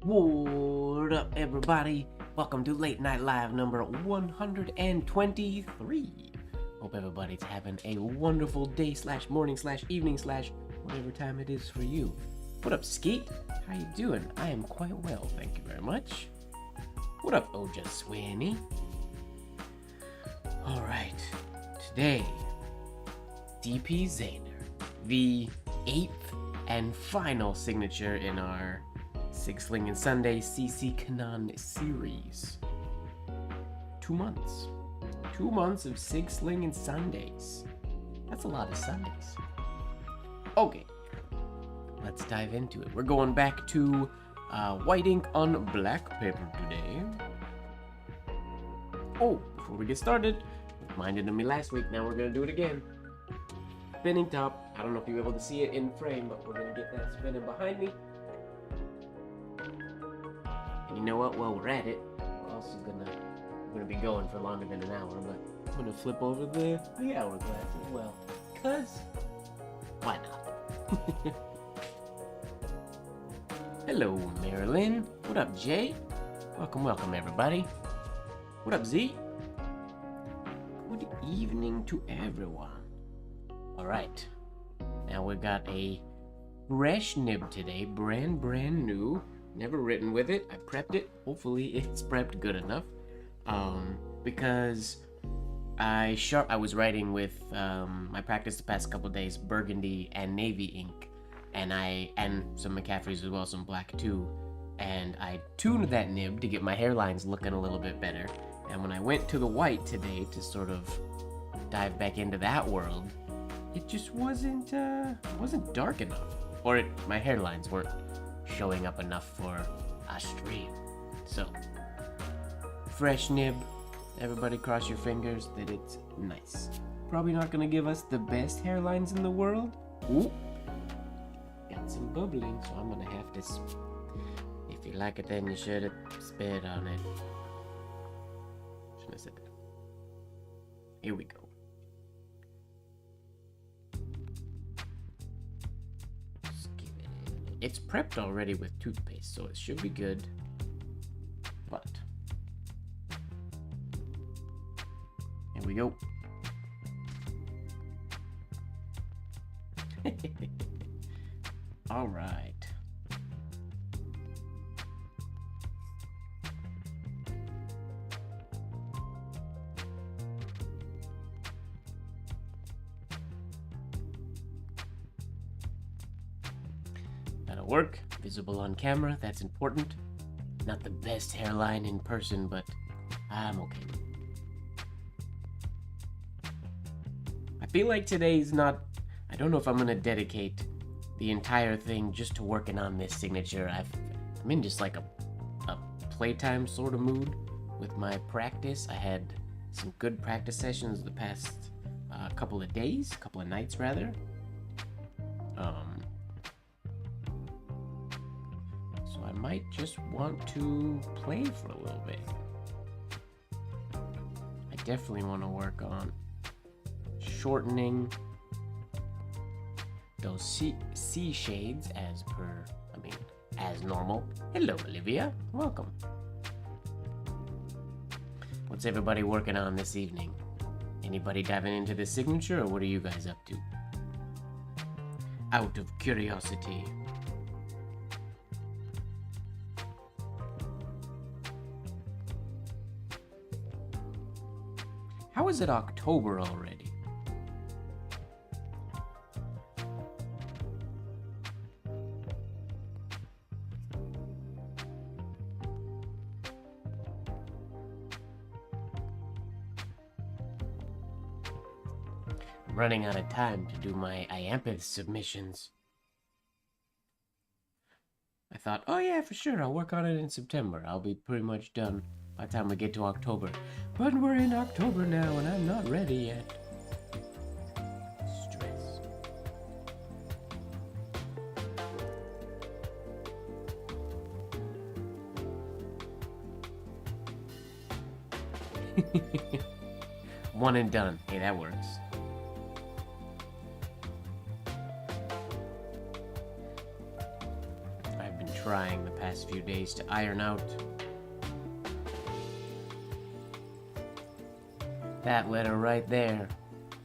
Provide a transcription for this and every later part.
What up, everybody? Welcome to Late Night Live number 123. Hope everybody's having a wonderful day / morning / evening / whatever time it is for you. What up, Skeet? How you doing? I am quite well, thank you very much. What up, Oja Sweeney? Alright, today, DP Zaner, the 8th and final signature in our Six Sling and Sunday CC Canon series. 2 months. 2 months of Six Sling and Sundays. That's a lot of Sundays. Okay, let's dive into it. We're going back to white ink on black paper today. Oh, before we get started, reminded of me last week, now we're going to do it again. Spinning top. I don't know if you're able to see it in frame, but we're going to get that spinning behind me. And you know what? While we're at it, we're also gonna be going for longer than an hour, but I'm gonna flip over the hourglass as well. Cause why not? Hello, Marilyn. What up, Jay? Welcome, everybody. What up, Z? Good evening to everyone. Alright. Now we got a fresh nib today, brand new. Never written with it. I prepped it. Hopefully it's prepped good enough. Because I was writing with my practice the past couple days, burgundy and navy ink, and some McCaffrey's as well, some black too. And I tuned that nib to get my hairlines looking a little bit better. And when I went to the white today to sort of dive back into that world, it just wasn't dark enough, or my hairlines weren't showing up enough for a stream. So, fresh nib. Everybody cross your fingers that it's nice. Probably not gonna give us the best hairlines in the world. Ooh, got some bubbling, so I'm gonna have to. If you like it, then you should have spit on it. Shouldn't have said that. Here we go. It's prepped already with toothpaste, so it should be good. But here we go. All right. Work, visible on camera, that's important. Not the best hairline in person, but I'm okay with it. I feel like today's not, I don't know if I'm gonna dedicate the entire thing just to working on this signature. I'm in just like a playtime sort of mood with my practice. I had some good practice sessions the past couple of nights rather. I might just want to play for a little bit. I definitely want to work on shortening those C shades as normal. Hello, Olivia. Welcome. What's everybody working on this evening? Anybody diving into the signature, or what are you guys up to? Out of curiosity. How is it October already? I'm running out of time to do my Iampith submissions. I thought, oh yeah, for sure, I'll work on it in September. I'll be pretty much done by the time we get to October. But we're in October now, and I'm not ready yet. Stress. One and done. Hey, that works. I've been trying the past few days to iron out that letter right there.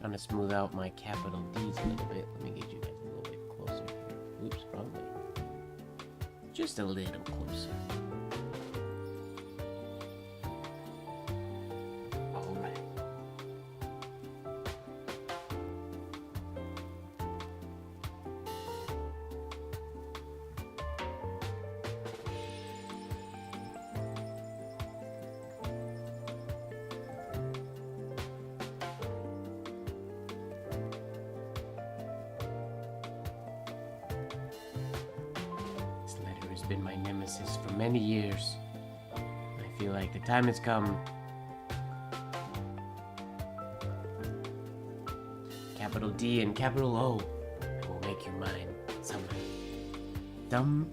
I'm gonna smooth out my capital D's a little bit. Let me get you guys a little bit closer here. Oops, wrong way. Just a little closer. Alright. Been my nemesis for many years. I feel like the time has come. Capital D and capital O. I will make you mine somehow. Somehow.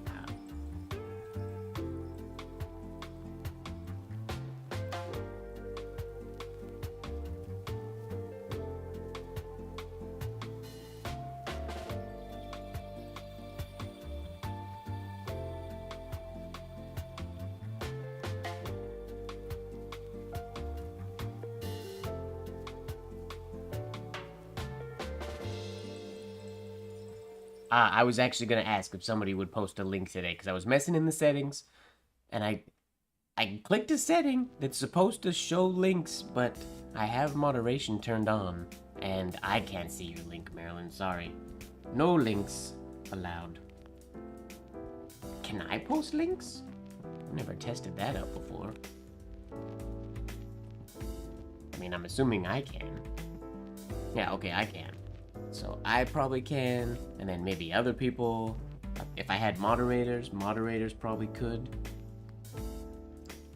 I was actually going to ask if somebody would post a link today, because I was messing in the settings, and I clicked a setting that's supposed to show links, but I have moderation turned on, and I can't see your link, Marilyn, sorry. No links allowed. Can I post links? I've never tested that out before. I mean, I'm assuming I can. Yeah, okay, I can. So I probably can, and then maybe other people. If I had moderators probably could.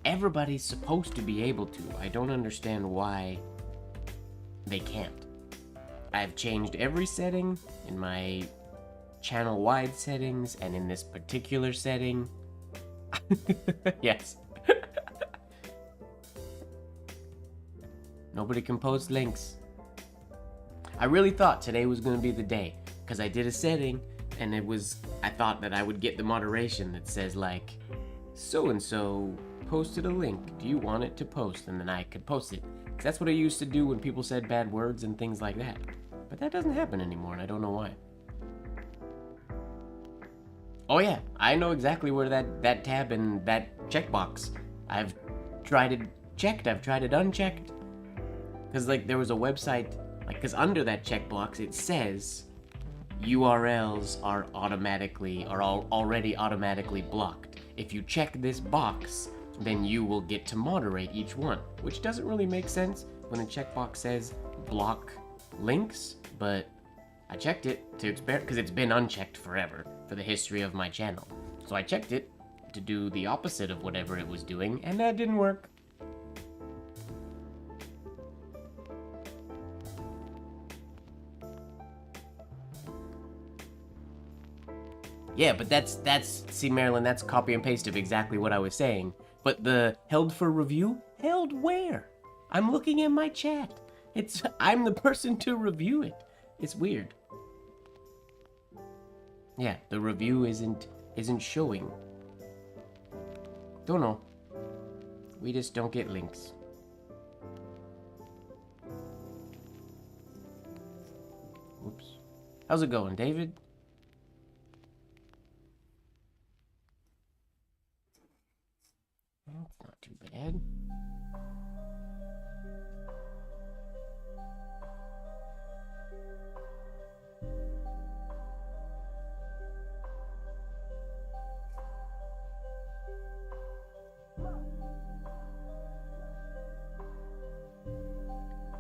Everybody's supposed to be able to. I don't understand why they can't. I've changed every setting in my channel-wide settings and in this particular setting. Yes. Nobody can post links. I really thought today was going to be the day, because I did a setting, and I thought that I would get the moderation that says, like, so-and-so posted a link, do you want it to post? And then I could post it. Because that's what I used to do when people said bad words and things like that. But that doesn't happen anymore, and I don't know why. Oh yeah, I know exactly where that tab and that checkbox. I've tried it checked, I've tried it unchecked. Because, like, there was a website... Because under that checkbox, it says URLs are already automatically blocked. If you check this box, then you will get to moderate each one, which doesn't really make sense when the checkbox says block links, but I checked it to experiment because it's been unchecked forever for the history of my channel. So I checked it to do the opposite of whatever it was doing, and that didn't work. Yeah, but that's see, Marilyn, that's copy and paste of exactly what I was saying. But the held for review? Held where? I'm looking at my chat. I'm the person to review it. It's weird. Yeah, the review isn't showing. Don't know. We just don't get links. Whoops. How's it going, David? That's not too bad.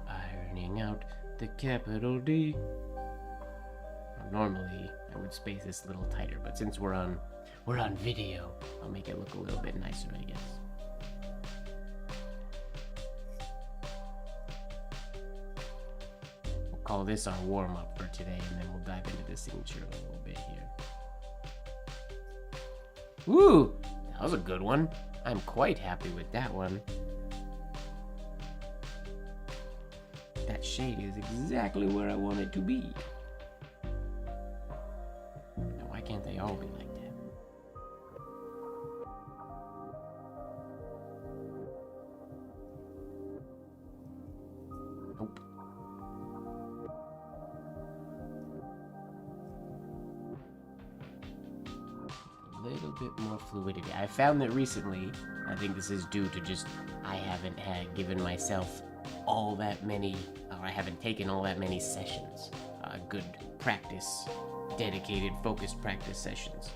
Ironing out the capital D. Normally, I would space this a little tighter, but since we're on video, I'll make it look a little bit nicer, I guess. We'll call this our warm-up for today, and then we'll dive into the signature a little bit here. Woo! That was a good one. I'm quite happy with that one. That shade is exactly where I want it to be. Now, why can't they all be like that? little bit more fluidity. I found that recently, I think this is due to just I haven't given myself all that many, or I haven't taken all that many sessions, good practice, dedicated, focused practice sessions.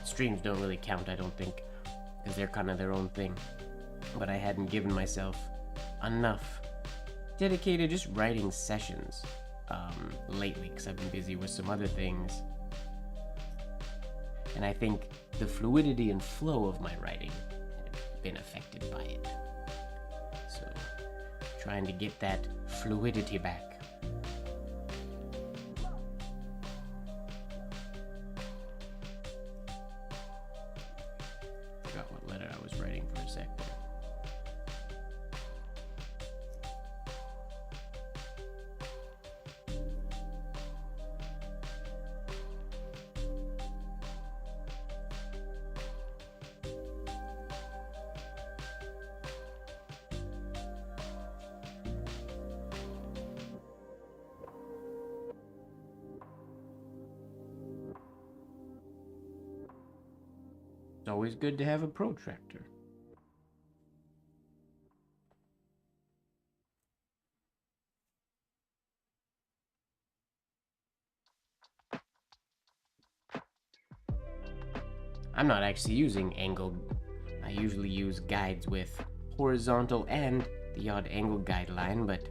Streams don't really count, I don't think, because they're kind of their own thing. But I hadn't given myself enough dedicated just writing sessions lately, because I've been busy with some other things. And I think the fluidity and flow of my writing had been affected by it. So, trying to get that fluidity back. Forgot what letter I was writing for a sec there. It's always good to have a protractor. I'm not actually using angle. I usually use guides with horizontal and the odd angle guideline, but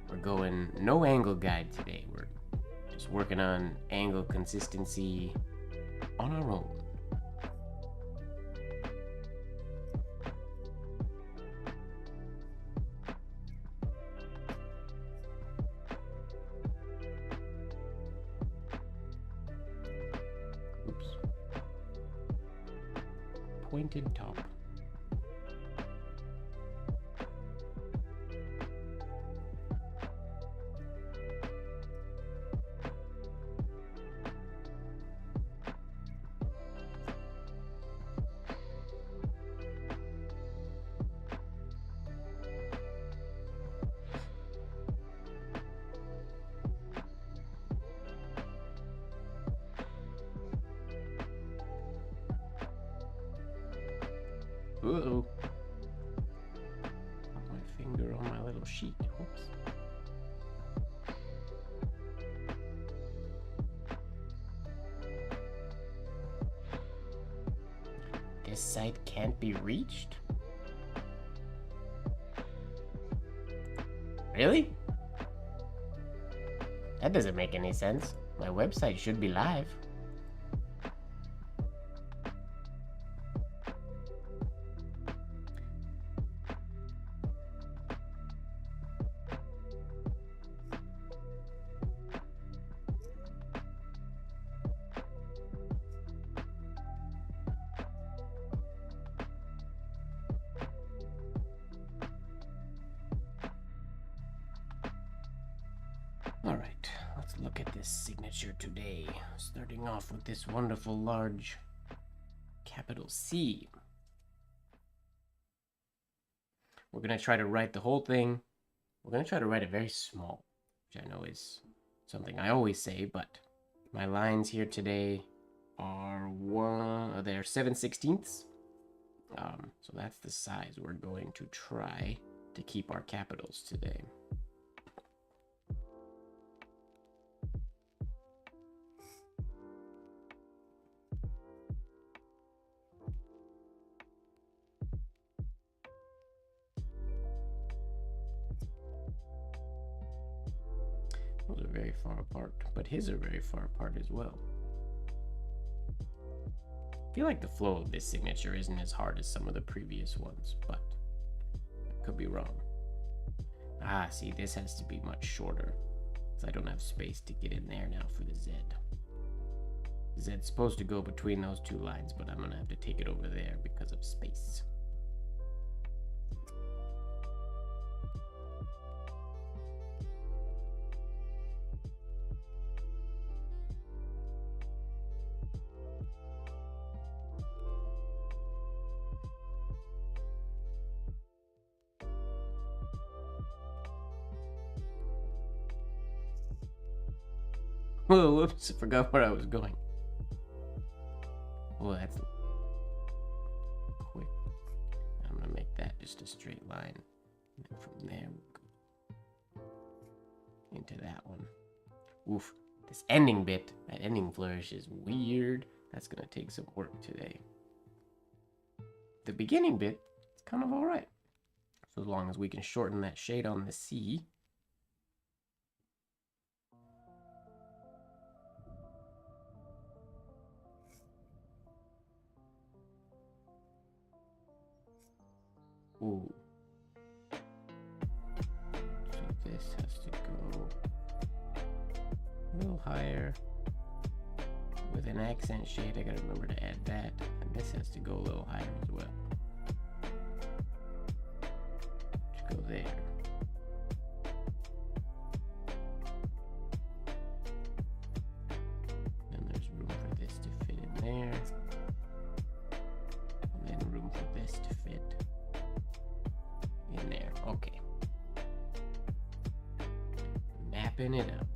we're going no angle guide today. We're just working on angle consistency on our own. Pointed top. Uh-oh. Put my finger on my little sheet. Oops. This site can't be reached? Really? That doesn't make any sense. My website should be live. Alright, let's look at this signature today. Starting off with this wonderful large capital C. We're going to try to write the whole thing. We're going to try to write it very small, which I know is something I always say, but my lines here today are they're 7/16. So that's the size we're going to try to keep our capitals today. Those are very far apart, but his are very far apart as well. I feel like the flow of this signature isn't as hard as some of the previous ones, but I could be wrong. Ah, see, this has to be much shorter, because I don't have space to get in there now for the Z. Z's supposed to go between those two lines, but I'm going to have to take it over there because of space. Whoa, whoops, I forgot where I was going. Oh, that's that just a straight line. And then from there, we'll go into that one. Oof. This ending bit, that ending flourish is weird. That's gonna take some work today. The beginning bit, it's kind of alright. So as long as we can shorten that shade on the C. Ooh. So this has to go a little higher. With an accent shade, I gotta remember to add that. And this has to go a little higher as well. To go there. And there's room for this to fit in there. And then room for this to fit in there. Okay. Mapping it out.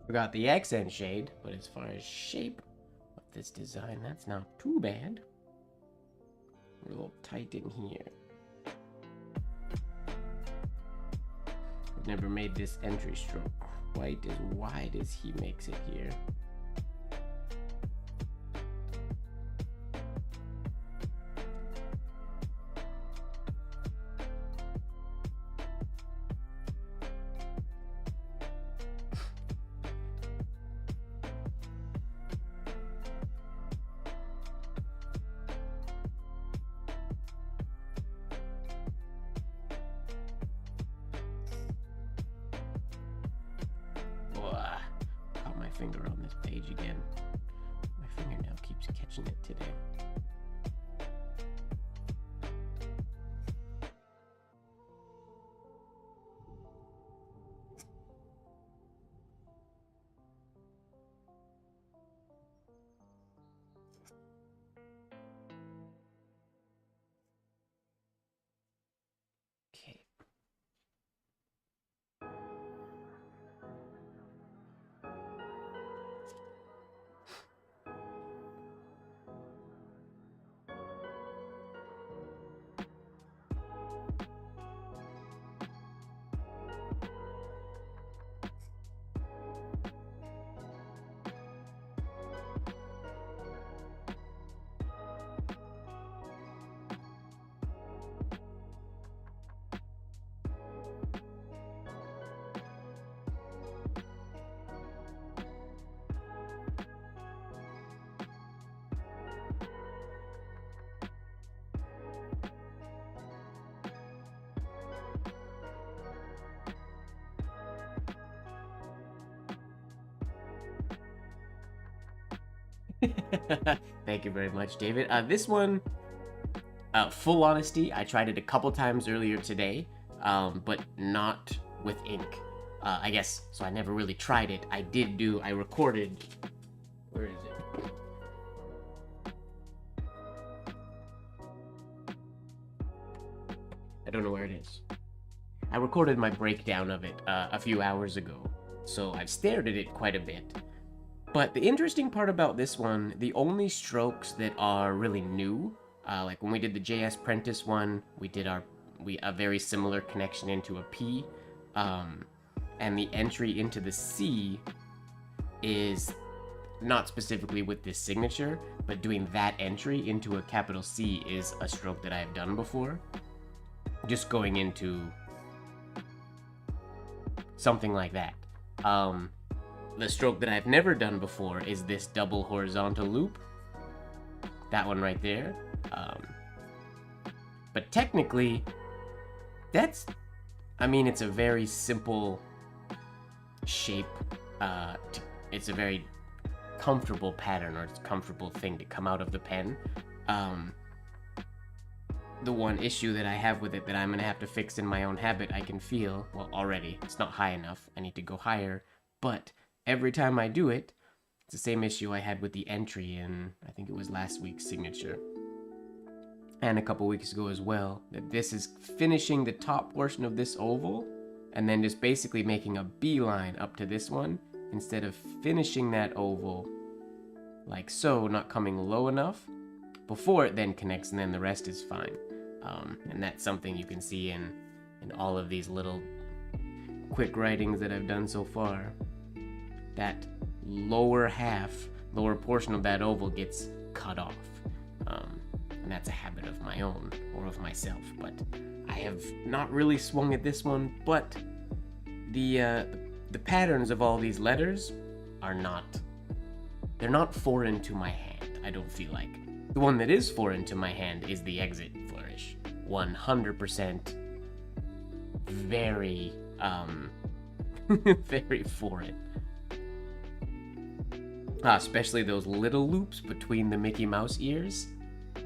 Forgot the accent shade, but as far as shape of this design, that's not too bad. We're a little tight in here. I've never made this entry stroke quite as wide as he makes it here. Finger on this page again. My fingernail keeps catching it today. Okay. Thank you very much, David. This one, full honesty, I tried it a couple times earlier today, but not with ink. I guess, so I never really tried it. I recorded, where is it? I don't know where it is. I recorded my breakdown of it a few hours ago, so I've stared at it quite a bit. But the interesting part about this one, the only strokes that are really new, like when we did the JS Prentice one, we did a very similar connection into a P, and the entry into the C is not specifically with this signature, but doing that entry into a capital C is a stroke that I've done before. Just going into something like that. The stroke that I've never done before is this double horizontal loop. That one right there. But technically, it's a very simple shape. It's a very comfortable pattern or comfortable thing to come out of the pen. The one issue that I have with it that I'm gonna have to fix in my own habit, I can feel, well, already, it's not high enough, I need to go higher, but every time I do it, it's the same issue I had with the entry in, I think it was last week's signature, and a couple weeks ago as well, that this is finishing the top portion of this oval, and then just basically making a beeline up to this one, instead of finishing that oval like so, not coming low enough, before it then connects, and then the rest is fine. And that's something you can see in all of these little quick writings that I've done so far. That lower portion of that oval gets cut off. And that's a habit of my own, or of myself, but I have not really swung at this one, but the patterns of all these letters are they're not foreign to my hand, I don't feel like. The one that is foreign to my hand is the exit flourish. 100% very, very foreign. Especially those little loops between the Mickey Mouse ears.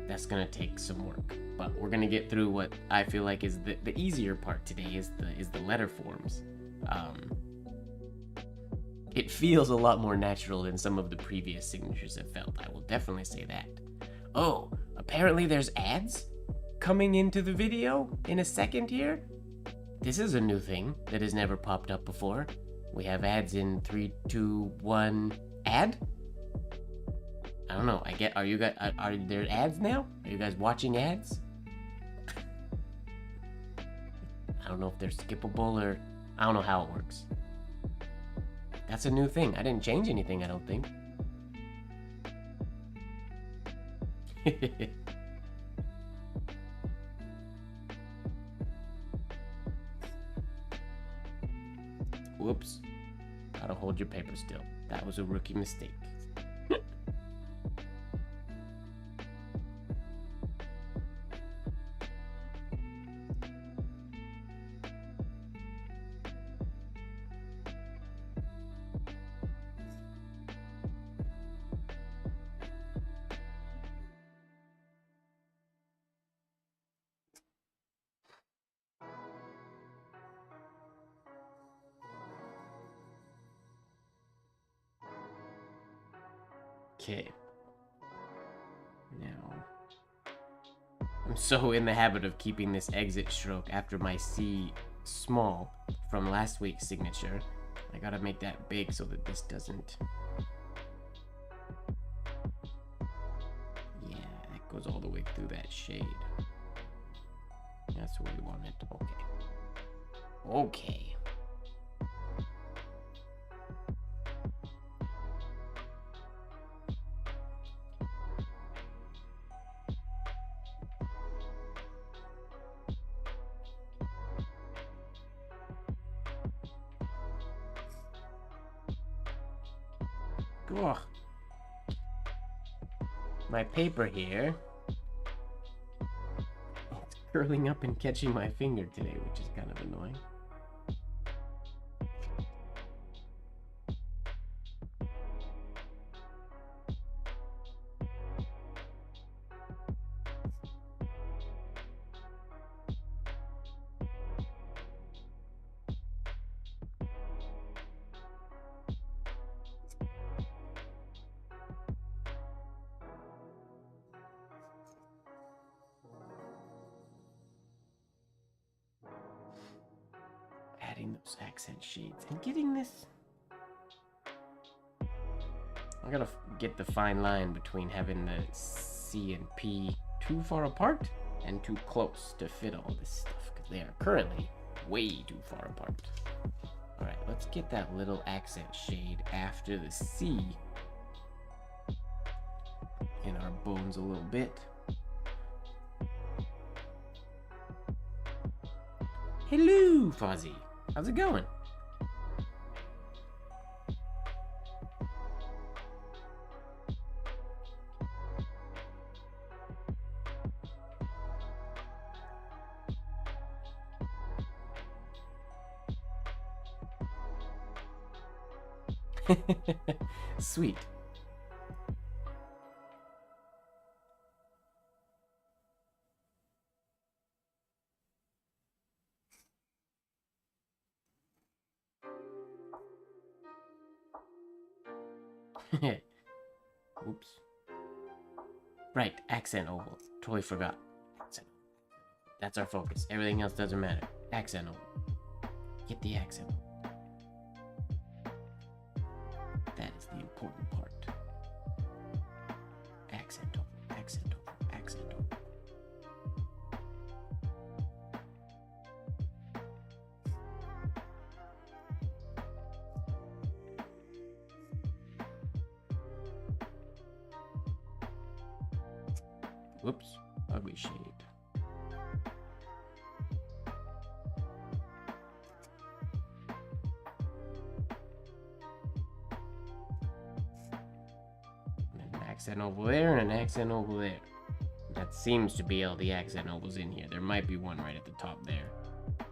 That's gonna take some work. But we're gonna get through what I feel like is the easier part today, is the letter forms. It feels a lot more natural than some of the previous signatures have felt. I will definitely say that. Oh, apparently there's ads coming into the video in a second here. This is a new thing that has never popped up before. We have ads in 3, 2, 1, ad? I don't know. Are there ads now? Are you guys watching ads? I don't know if they're skippable or I don't know how it works. That's a new thing. I didn't change anything, I don't think. Whoops. Gotta hold your paper still. That was a rookie mistake. Okay. Now, I'm so in the habit of keeping this exit stroke after my C small from last week's signature. I gotta make that big so that this doesn't... Yeah, that goes all the way through that shade. That's what we wanted. Okay. Okay. Ugh. My paper here, it's curling up and catching my finger today, which is kind of annoying. Adding those accent shades and getting this. I gotta get the fine line between having the C and P too far apart and too close to fit all this stuff, because they are currently way too far apart. Alright, let's get that little accent shade after the C in our bones a little bit. Hello, Fozzie. How's it going? Sweet. Oops. Right, accent oval. Totally forgot. Accent. That's our focus. Everything else doesn't matter. Accent oval. Get the accent. That is the important part. Accent oval. Accent oval. Accent oval. Whoops, ugly shade. An accent oval there and an accent oval there. That seems to be all the accent ovals in here. There might be one right at the top there,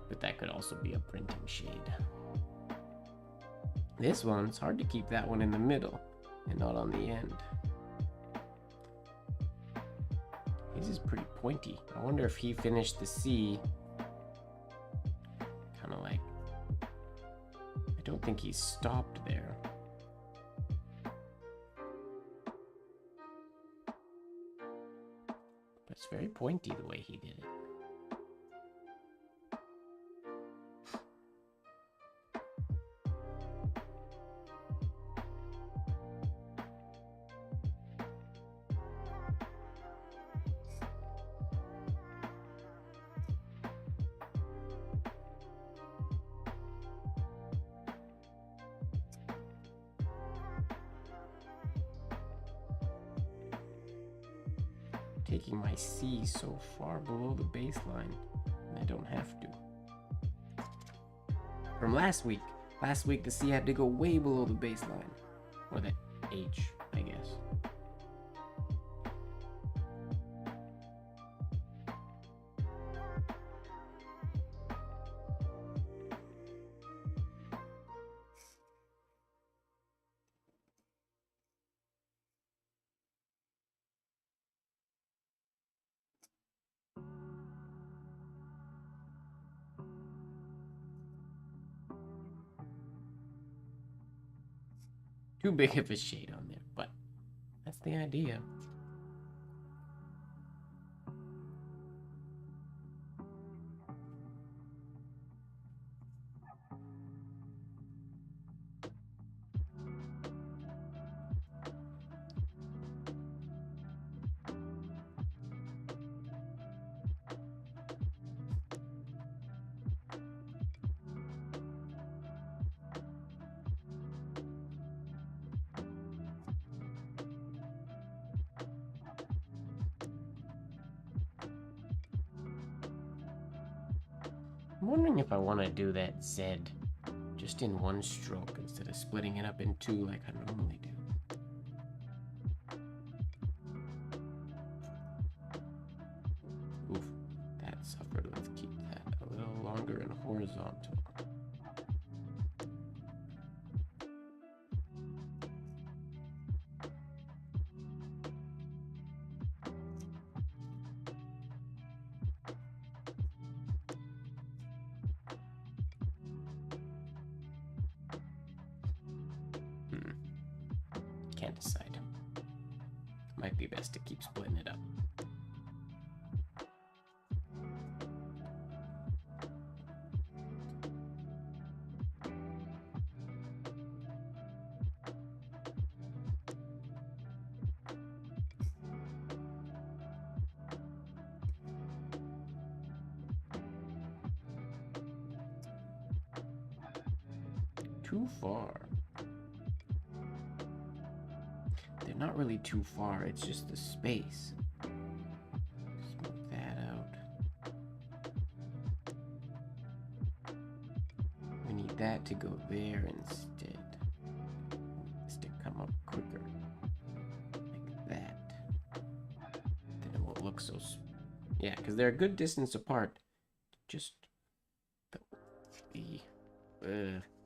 but that could also be a printing shade. This one's hard to keep that one in the middle and not on the end. His is pretty pointy. I wonder if he finished the C kind of like, I don't think he stopped there. But it's very pointy the way he did it. Taking my C so far below the baseline, and I don't have to. From last week the C had to go way below the baseline, or the H, I guess. Too big of a shade on there, but that's the idea. I'm wondering if I want to do that Z just in one stroke instead of splitting it up in two like I normally do. Oof, that suffered. Let's keep that a little longer and horizontal. Can't decide. Might be best to keep splitting it up. Too far. They're not really too far, it's just the space. Smooth that out. We need that to go there instead. This to come up quicker. Like that. Then it won't look so... Yeah, because they're a good distance apart. Just the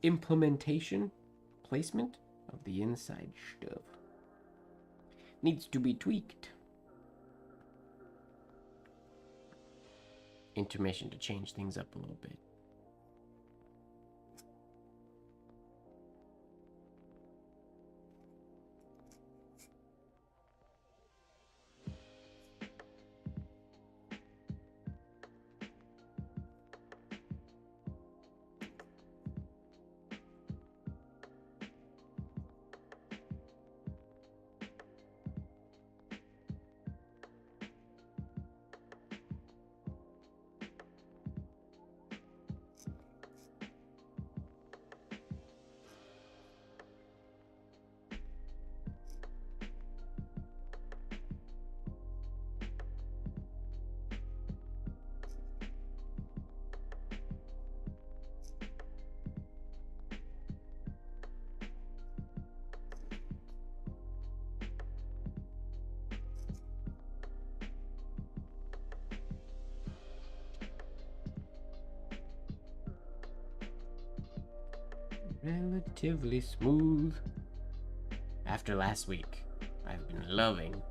implementation, placement of the inside stuff needs to be tweaked. Intermission to change things up a little bit. Relatively smooth. After last week, I've been loving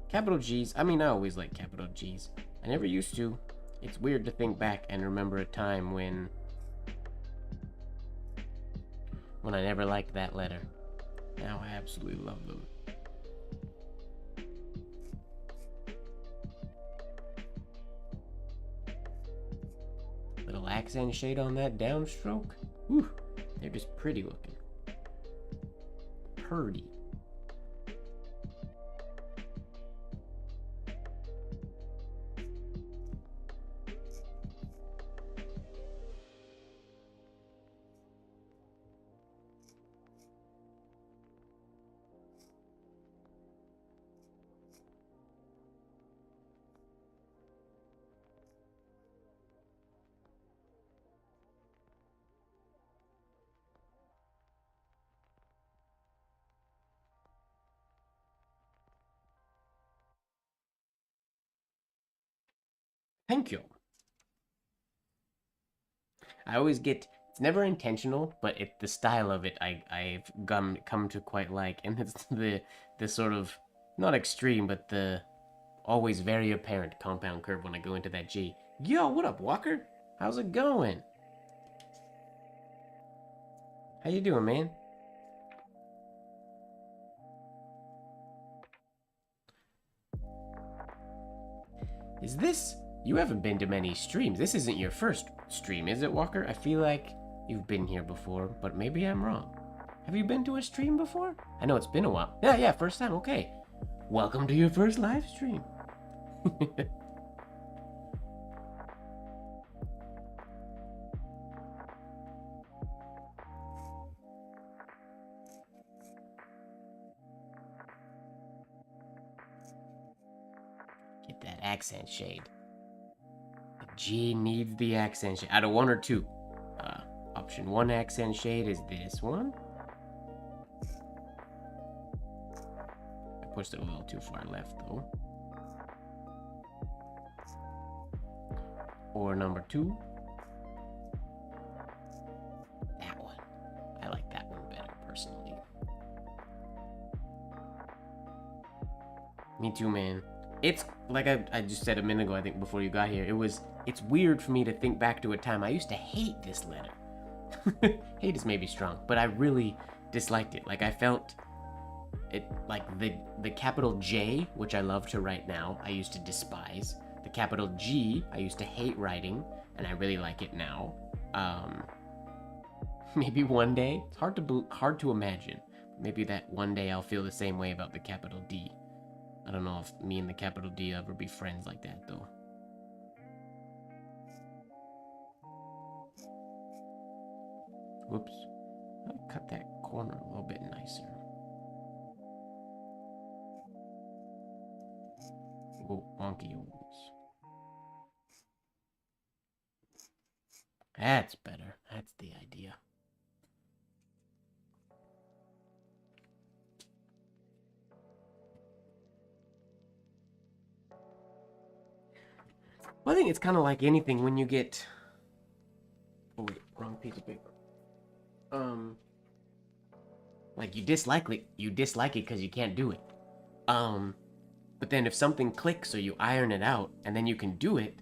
capital G's. I mean, I always like capital G's. I never used to. It's weird to think back and remember a time when I never liked that letter. Now I absolutely love them. Little accent shade on that downstroke. Whew, they're just pretty looking. Purdy. Thank you. I always get, it's never intentional, but the style of it I've come to quite like, and it's the sort of, not extreme, but the always very apparent compound curve when I go into that G. Yo, what up, Walker? How's it going? How you doing, man? Is this... You haven't been to many streams. This isn't your first stream, is it, Walker? I feel like you've been here before, but maybe I'm wrong. Have you been to a stream before? I know it's been a while. Yeah, first time, okay. Welcome to your first live stream. Get that accent shade. The G needs the accent shade. Out of 1 or 2. Option 1 accent shade is this one. I pushed it a little too far left though. Or number 2. That one. I like that one better personally. Me too, man. It's like I just said a minute ago, I think before you got here, it's weird for me to think back to a time I used to hate this letter. Hate is maybe strong, but I really disliked it. Like I felt it, like the capital J, which I love to write now, I used to despise. The capital G, I used to hate writing, and I really like it now. Maybe one day, it's hard to imagine. Maybe that one day I'll feel the same way about the capital D. I don't know if me and the capital D ever be friends like that, though. Whoops. I'll cut that corner a little bit nicer. Oh, wonky holes. That's better. That's the idea. Well, I think it's kind of like anything when you get... Oh, wait, wrong piece of paper. Like you dislike it because you can't do it. But then if something clicks or you iron it out and then you can do it,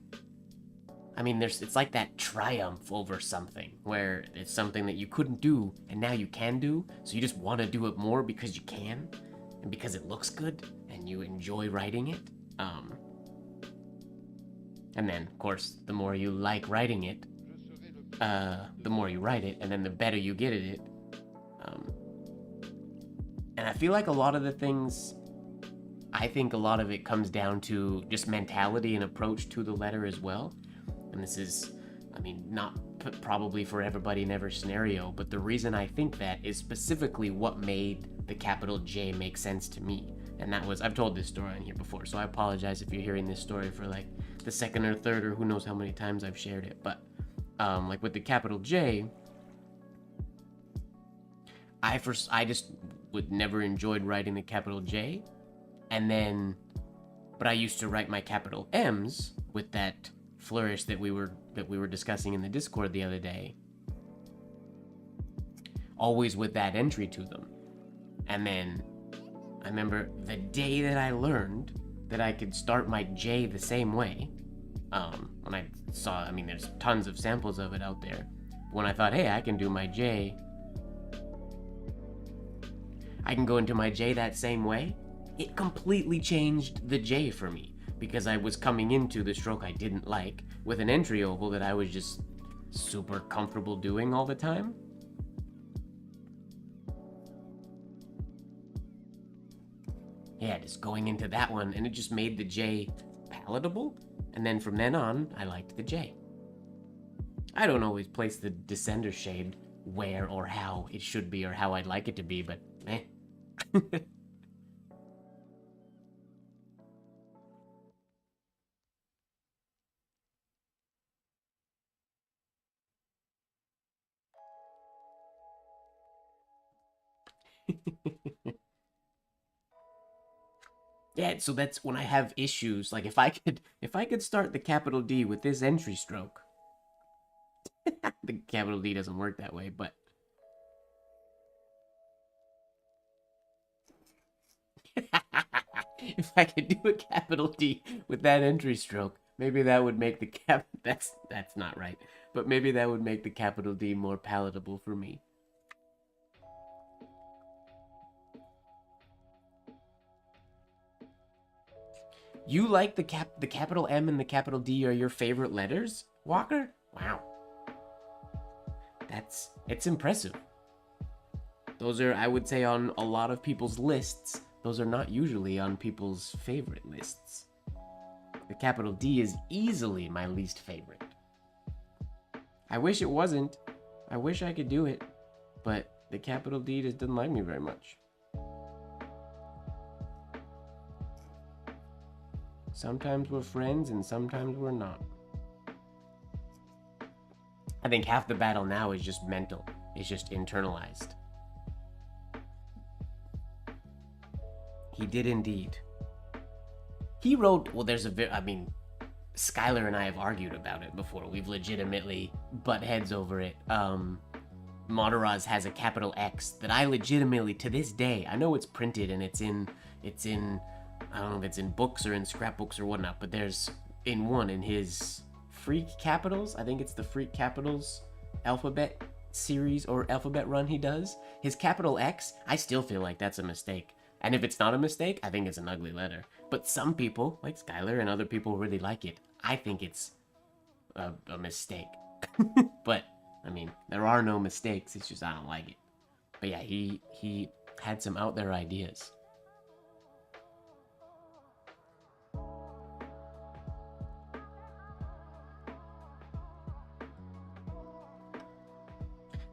I mean, it's like that triumph over something where it's something that you couldn't do and now you can do, so you just want to do it more because you can and because it looks good and you enjoy writing it. And then, of course, the more you like writing it, the more you write it, and then the better you get at it. And I feel like a lot of the things, I think a lot of it comes down to just mentality and approach to the letter as well. And this is, I mean, not probably for everybody in every scenario, but the reason I think that is specifically what made the capital J make sense to me. And that was, I've told this story on here before, so I apologize if you're hearing this story for like the second or third or who knows how many times I've shared it. But like with the capital J, I just would never enjoyed writing the capital J, and then, but I used to write my capital M's with that flourish that we were discussing in the Discord the other day. always with that entry to them. And then I remember the day that I learned that I could start my J the same way, when I saw, I mean, there's tons of samples of it out there. When I thought, hey, I can do my J, I can go into my J that same way, it completely changed the J for me, because I was coming into the stroke I didn't like with an entry oval that I was just super comfortable doing all the time. Yeah, just going into that one, and it just made the J palatable, and then from then on, I liked the J. I don't always place the descender shade where or how it should be or how I'd like it to be, but eh. Yeah, so that's when I have issues. Like if I could start the capital D with this entry stroke. The capital D doesn't work that way, but if I could do a capital D with that entry stroke, maybe that would make the that's not right. But maybe that would make the capital D more palatable for me. You like the capital M and the capital D are your favorite letters, Walker? Wow. It's impressive. Those are, I would say, on a lot of people's lists. Those are not usually on people's favorite lists. The capital D is easily my least favorite. I wish it wasn't. I wish I could do it, but the capital D just doesn't like me very much. Sometimes we're friends and sometimes we're not. I think half the battle now is just mental. It's just internalized. He did indeed. He wrote, well, there's I mean, Skylar and I have argued about it before. We've legitimately butt heads over it. Monteraz has a capital X that I legitimately, to this day, I know it's printed and it's in, I don't know if it's in books or in scrapbooks or whatnot, but there's in his Freak Capitals, I think it's the Freak Capitals alphabet series or alphabet run he does. His capital X, I still feel like that's a mistake. And if it's not a mistake, I think it's an ugly letter. But some people, like Skylar and other people, really like it. I think it's a mistake. But, I mean, there are no mistakes. It's just I don't like it. But yeah, he had some out there ideas.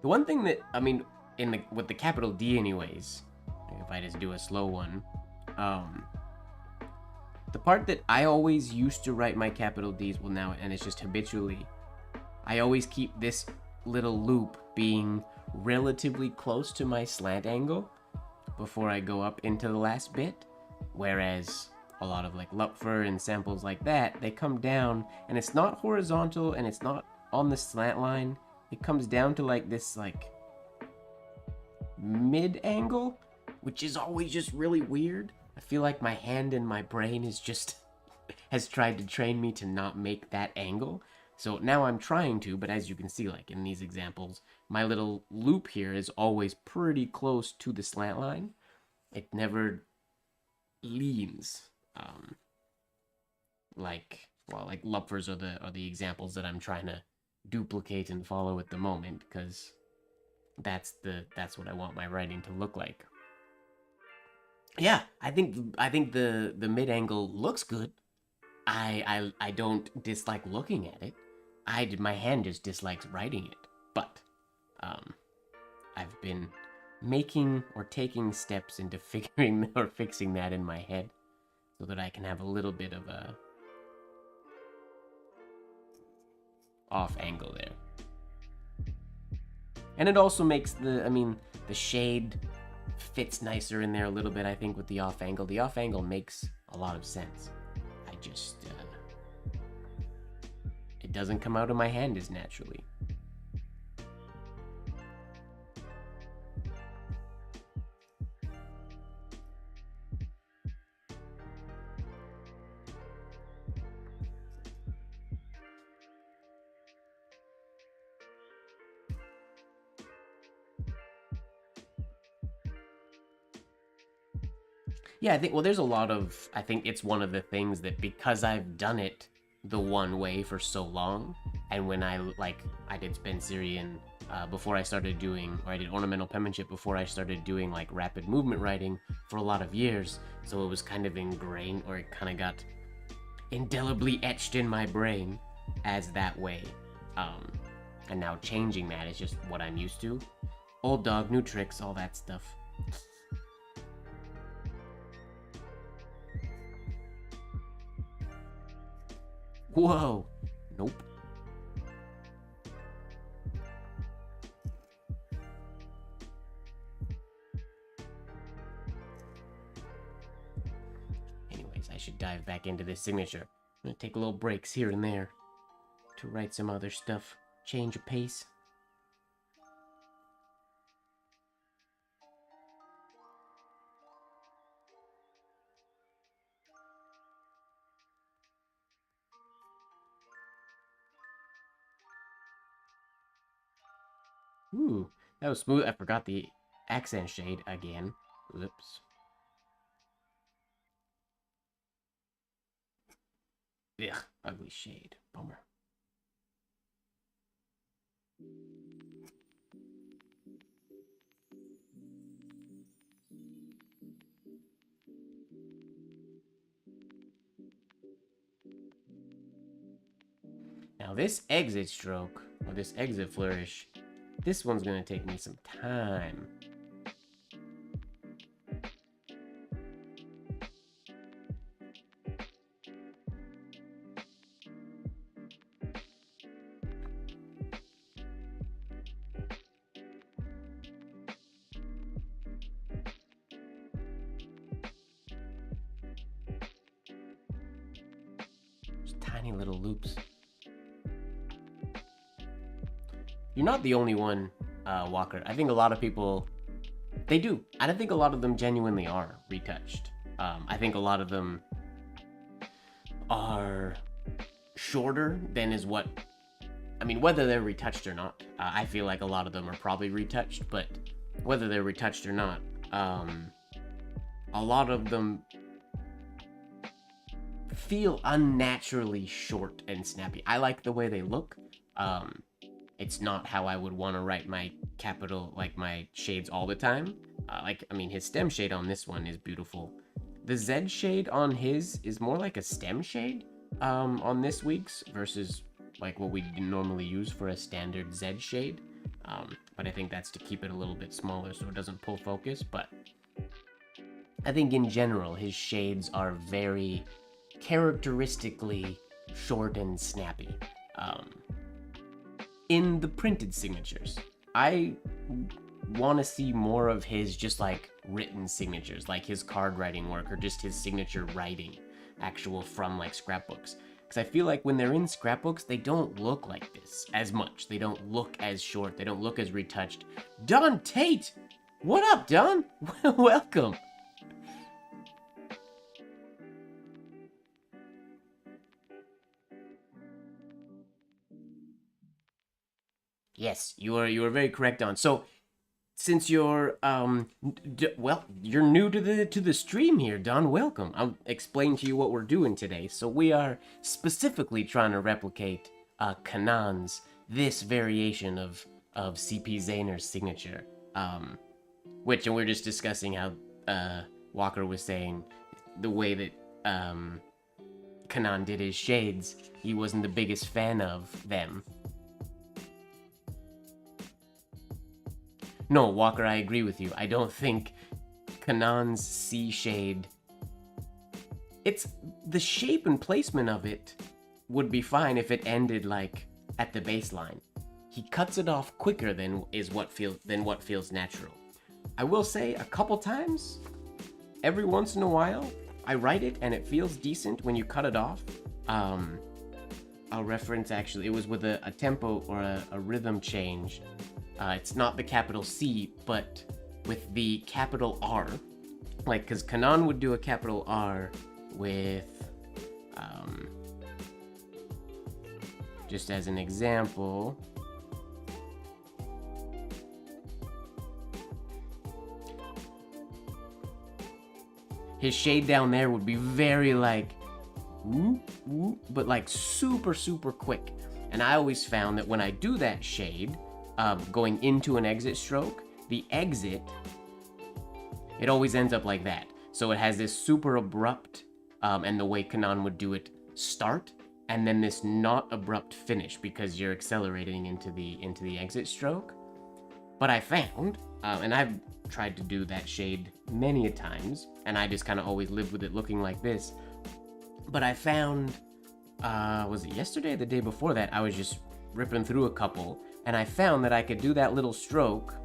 The one thing that, I mean, with the capital D anyways, if I just do a slow one, the part that I always used to write my capital D's, well now, and it's just habitually, I always keep this little loop being relatively close to my slant angle before I go up into the last bit, whereas a lot of like Lupfer and samples like that, they come down and it's not horizontal and it's not on the slant line. It comes down to like this like mid angle, which is always just really weird. I feel like my hand and my brain is just has tried to train me to not make that angle. So now I'm trying to, but as you can see, like in these examples, my little loop here is always pretty close to the slant line. It never leans. Like Lupfers are the examples that I'm trying to duplicate and follow at the moment, because that's what I want my writing to look like. Yeah, I think the mid angle looks good. I don't dislike looking at it. My hand just dislikes writing it. But I've been making or taking steps into figuring or fixing that in my head so that I can have a little bit of a off angle there. And it also makes the shade fits nicer in there a little bit, I think, with the off angle. The off angle makes a lot of sense. I just, it doesn't come out of my hand as naturally. Yeah, I think, well, there's a lot of, I think it's one of the things that because I've done it the one way for so long, and when I did Spencerian before I started doing, or I did ornamental penmanship before I started doing like rapid movement writing for a lot of years, so it was kind of ingrained, or it kind of got indelibly etched in my brain as that way. And now changing that is just what I'm used to. Old dog, new tricks, all that stuff. Whoa. Nope. Anyways, I should dive back into this signature. I'm gonna take little breaks here and there to write some other stuff. Change of pace. Ooh, that was smooth. I forgot the accent shade again. Oops. Ugh, ugly shade. Bummer. Now this exit stroke, or this exit flourish, this one's gonna take me some time. Just tiny little loops. You're not the only one, Walker. I think a lot of people, they do. And I think a lot of them genuinely are retouched. I think a lot of them are shorter than is what, I mean, whether they're retouched or not, I feel like a lot of them are probably retouched, but whether they're retouched or not, a lot of them feel unnaturally short and snappy. I like the way they look. It's not how I would want to write my capital, like my shades all the time. I mean, his stem shade on this one is beautiful. The Z shade on his is more like a stem shade on this week's versus like what we normally use for a standard Z shade. But I think that's to keep it a little bit smaller so it doesn't pull focus. But I think in general, his shades are very characteristically short and snappy. In the printed signatures, I want to see more of his just like written signatures, like his card writing work or just his signature writing actual from like scrapbooks. Because I feel like when they're in scrapbooks, they don't look like this as much. They don't look as short. They don't look as retouched. Don Tate! What up, Don? Welcome. Yes, you are very correct on. So, since you're well, you're new to the stream here, Don. Welcome. I'll explain to you what we're doing today. So we are specifically trying to replicate Kanan's this variation of CP Zaner's signature, which, and we're just discussing how Walker was saying the way that Kanan did his shades, he wasn't the biggest fan of them. No, Walker, I agree with you. I don't think Kanan's C shade... It's... The shape and placement of it would be fine if it ended, like, at the baseline. He cuts it off quicker than what feels natural. I will say, a couple times, every once in a while, I write it and it feels decent when you cut it off. I'll reference, actually, it was with a tempo or a rhythm change. It's not the capital C, but with the capital R. Like, because Kanan would do a capital R with, just as an example, his shade down there would be very like, whoop, whoop, but like super, super quick. And I always found that when I do that shade, going into an exit stroke, the exit, it always ends up like that. So it has this super abrupt, and the way Kanan would do it, start, and then this not abrupt finish because you're accelerating into the exit stroke. But I found, and I've tried to do that shade many a times, and I just kind of always lived with it looking like this. But I found, was it yesterday or the day before that, I was just ripping through a couple, and I found that I could do that little stroke,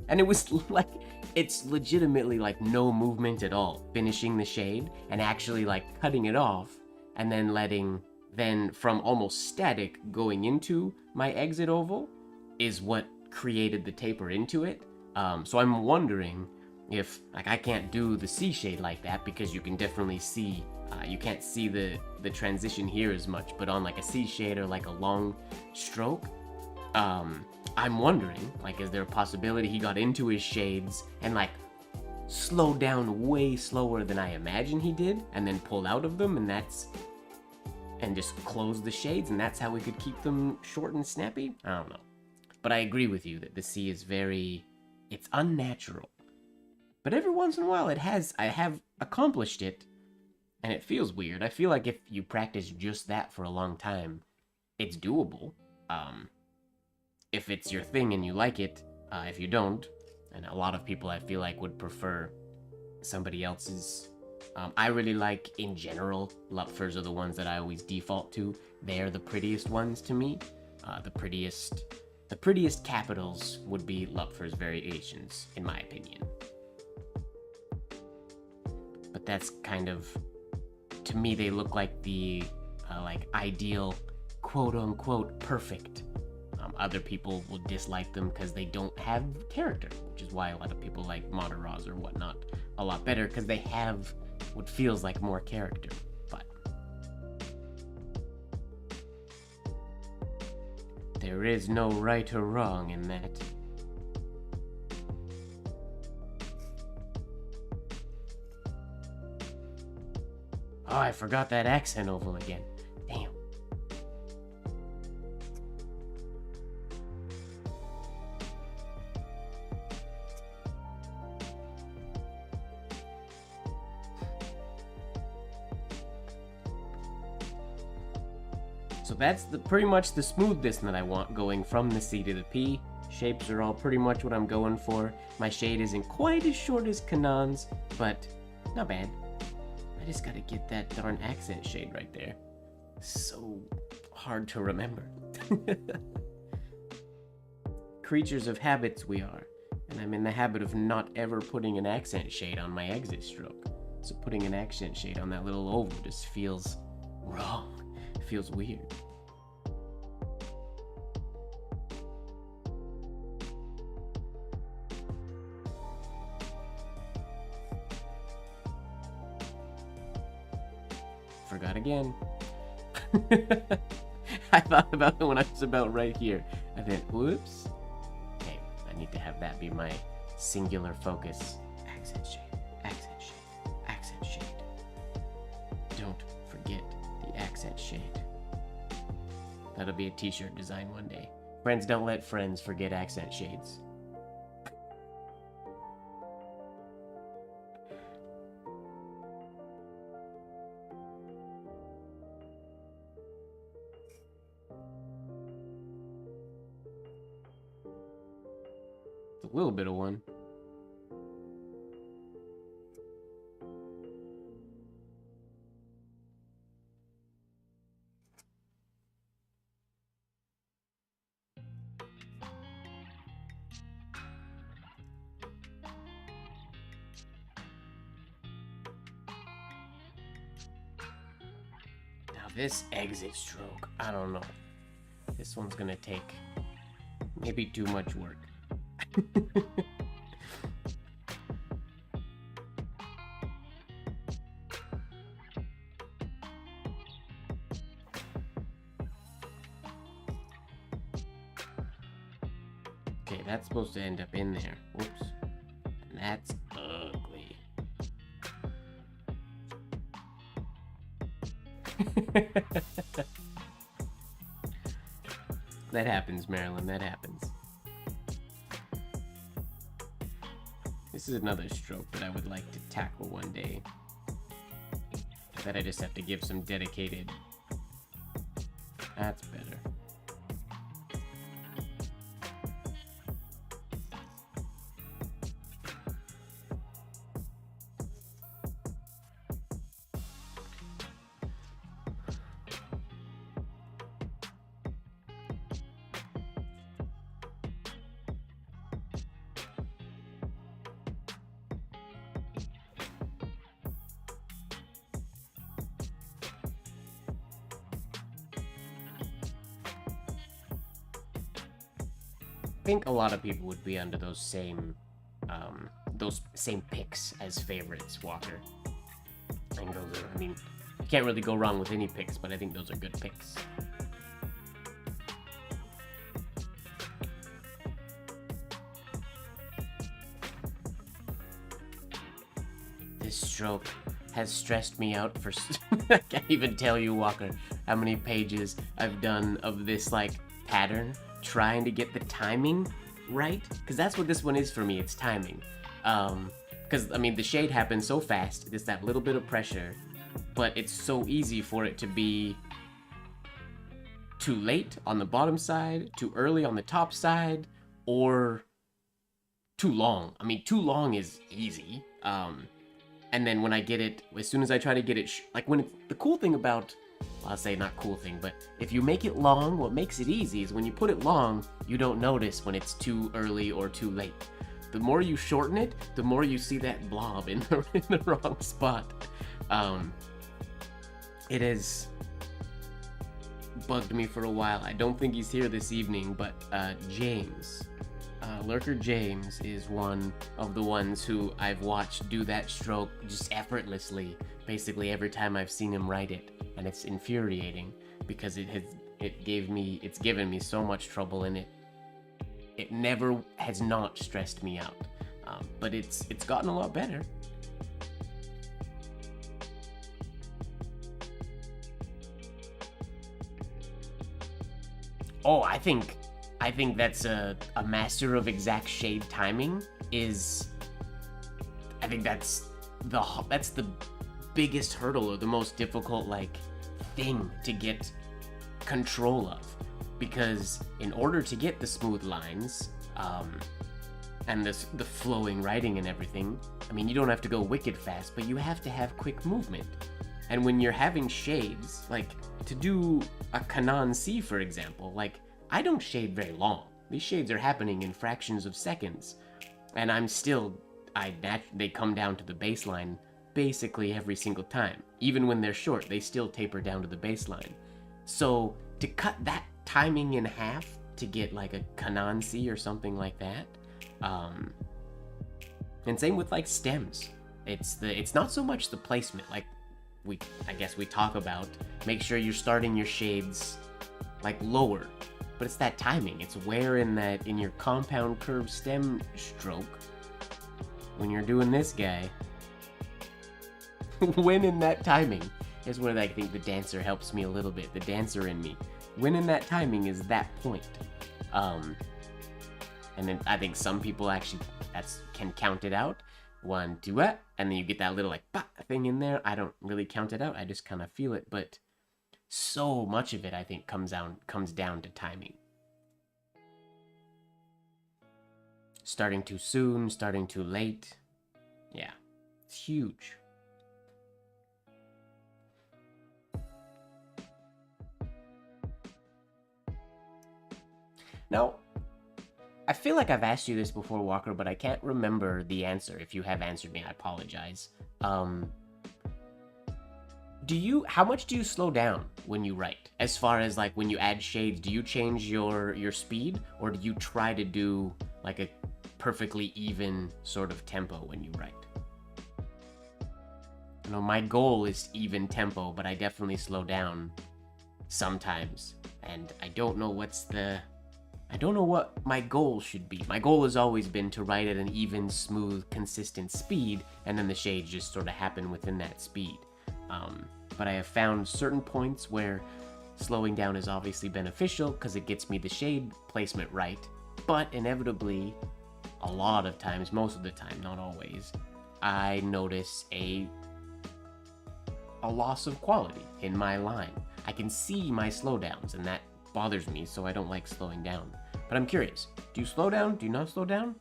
and it was like, it's legitimately like no movement at all, finishing the shade, and actually like cutting it off, and then from almost static going into my exit oval is what created the taper into it. So I'm wondering if, like, I can't do the C shade like that because you can definitely see, you can't see the transition here as much, but on like a C shade or like a long stroke, I'm wondering, like, is there a possibility he got into his shades and like slowed down way slower than I imagine he did, and then pulled out of them, and just closed the shades, and that's how we could keep them short and snappy? I don't know. But I agree with you that the C is it's unnatural. But every once in a while I have accomplished it, and it feels weird. I feel like if you practice just that for a long time, it's doable. If it's your thing and you like it, if you don't, and a lot of people I feel like would prefer somebody else's. I really like, in general, Lupfers are the ones that I always default to. They're the prettiest ones to me. The prettiest capitals would be Lupfers variations, in my opinion. But that's kind of, to me, they look like the like ideal, quote-unquote, perfect. Other people will dislike them because they don't have character, which is why a lot of people like Monteraz or whatnot a lot better, because they have what feels like more character. But there is no right or wrong in that. Oh, I forgot that accent oval again. Damn. So that's pretty much the smoothness that I want going from the C to the P. Shapes are all pretty much what I'm going for. My shade isn't quite as short as Kanan's, but not bad. I just gotta get that darn accent shade right there. So hard to remember. Creatures of habits we are, and I'm in the habit of not ever putting an accent shade on my exit stroke. So putting an accent shade on that little oval just feels wrong. It feels weird. Forgot again. I thought about it when I was about right here. I then, whoops. Okay, I need to have that be my singular focus. Accent shade, accent shade, accent shade. Don't forget the accent shade. That'll be a t-shirt design one day. Friends don't let friends forget accent shades. It's a little bit of one. Now this exit stroke, I don't know. This one's gonna take maybe too much work. Okay, that's supposed to end up in there. Whoops. And that's ugly. That happens, Marilyn. That happens. This is another stroke that I would like to tackle one day. That I just have to give some dedicated... That's better. I think a lot of people would be under those same picks as favorites, Walker. I think those are, I mean, you can't really go wrong with any picks, but I think those are good picks. This stroke has stressed me out for... I can't even tell you, Walker, how many pages I've done of this, like, pattern, trying to get the timing right, because that's what this one is for me. It's timing. Because I mean, the shade happens so fast, there's that little bit of pressure, but it's so easy for it to be too late on the bottom side, too early on the top side, or too long. I mean, too long is easy. And then when I get it, as soon as I try to get it, like when the cool thing about, well, I'll say not cool thing, but if you make it long, what makes it easy is when you put it long, you don't notice when it's too early or too late. The more you shorten it, the more you see that blob in the wrong spot. It has bugged me for a while. I don't think he's here this evening, but James, Lurker James is one of the ones who I've watched do that stroke just effortlessly, basically every time I've seen him write it, and it's infuriating because it's given me so much trouble, and it never has not stressed me out, but it's gotten a lot better. Oh, I think that's a master of exact shade timing is, I think that's the biggest hurdle, or the most difficult, like, thing to get control of, because in order to get the smooth lines and the flowing writing and everything, I mean, you don't have to go wicked fast, but you have to have quick movement. And when you're having shades, like to do a Kanan C, for example, like, I don't shade very long. These shades are happening in fractions of seconds, and they come down to the baseline basically every single time. Even when they're short, they still taper down to the baseline. So to cut that timing in half to get like a Kanan C or something like that, and same with like stems. It's not so much the placement, like I guess we talk about, make sure you're starting your shades like lower, but it's that timing. It's where in your compound curve stem stroke, when you're doing this guy, when in that timing is where I think the dancer helps me a little bit, the dancer in me. When in that timing is that point. And then I think some people actually can count it out. 1, 2, and then you get that little like bah thing in there. I don't really count it out. I just kind of feel it, but so much of it I think comes down to timing. Starting too soon, starting too late. Yeah, it's huge. Now, I feel like I've asked you this before, Walker, but I can't remember the answer. If you have answered me, I apologize. How much do you slow down when you write? As far as like when you add shades, do you change your speed, or do you try to do like a perfectly even sort of tempo when you write? You know, my goal is even tempo, but I definitely slow down sometimes, and I don't know what my goal should be. My goal has always been to write at an even, smooth, consistent speed, and then the shades just sort of happen within that speed. but I have found certain points where slowing down is obviously beneficial because it gets me the shade placement right, but inevitably, a lot of times, most of the time, not always, I notice a loss of quality in my line. I can see my slowdowns, and that bothers me, so I don't like slowing down. But I'm curious, do you slow down? Do you not slow down?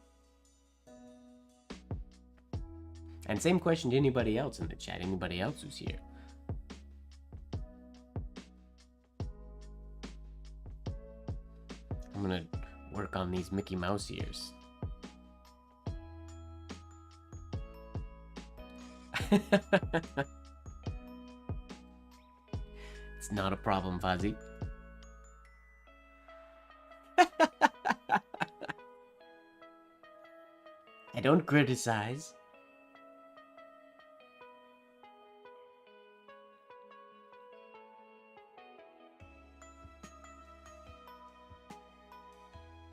And same question to anybody else in the chat, anybody else who's here. I'm gonna work on these Mickey Mouse ears. It's not a problem, Fuzzy. I don't criticize.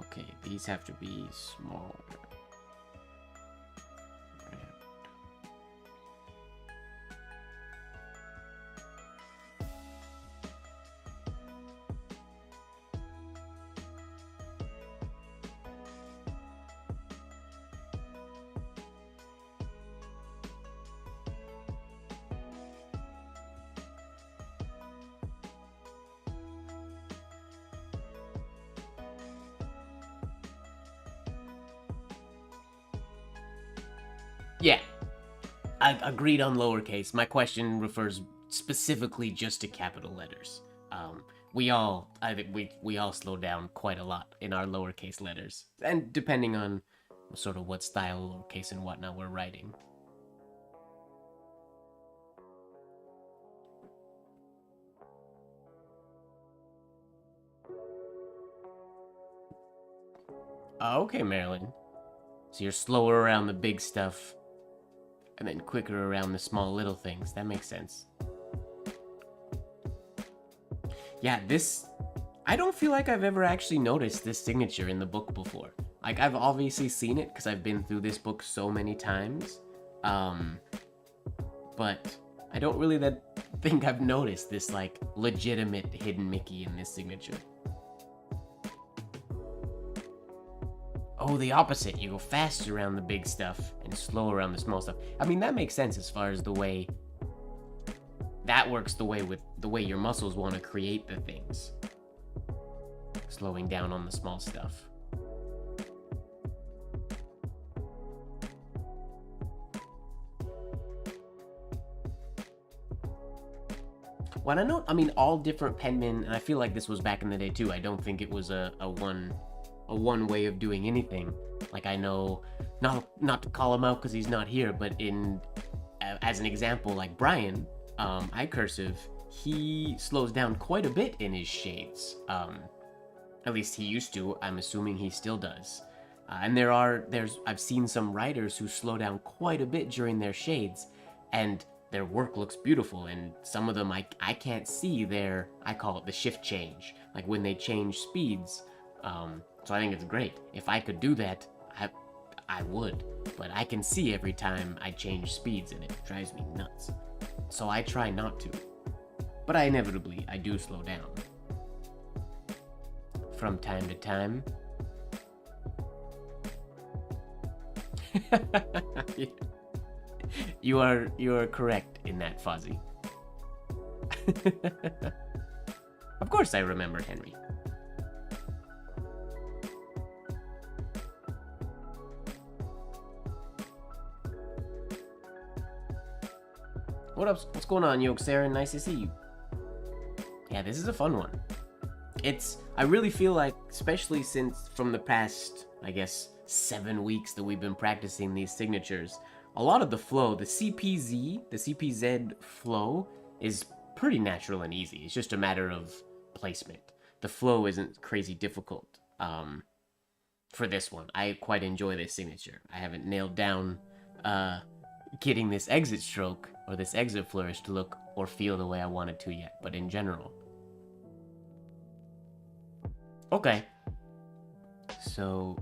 Okay, these have to be smaller. Yeah, I agreed on lowercase. My question refers specifically just to capital letters. I think we all slow down quite a lot in our lowercase letters, and depending on sort of what style lowercase and whatnot we're writing. Okay, Marilyn. So you're slower around the big stuff, and then quicker around the small little things. That makes sense. Yeah, I don't feel like I've ever actually noticed this signature in the book before. Like, I've obviously seen it because I've been through this book so many times. But I don't really think I've noticed this, like, legitimate hidden Mickey in this signature. Oh, the opposite. You go fast around the big stuff and slow around the small stuff. I mean, that makes sense as far as the way that works, the way your muscles want to create the things. Slowing down on the small stuff. Well, I mean, all different penmen, and I feel like this was back in the day too. I don't think it was a one way of doing anything. Like, I know, not to call him out because he's not here, but as an example, like Brian, iCursive, he slows down quite a bit in his shades. At least he used to. I'm assuming he still does. And I've seen some writers who slow down quite a bit during their shades, and their work looks beautiful. And some of them I can't see I call it the shift change, like when they change speeds. So I think it's great. If I could do that, I would. But I can see every time I change speeds, and it drives me nuts. So I try not to. But I do slow down. From time to time. You are correct in that, Fuzzy. Of course I remember Henry. What up? What's going on, Yoke Sarah? Nice to see you. Yeah, this is a fun one. I really feel like, especially since from the past, I guess, 7 weeks that we've been practicing these signatures, a lot of the flow, the CPZ flow is pretty natural and easy. It's just a matter of placement. The flow isn't crazy difficult for this one. I quite enjoy this signature. I haven't nailed down getting this exit stroke or this exit flourish to look or feel the way I want it to yet, but in general. Okay. So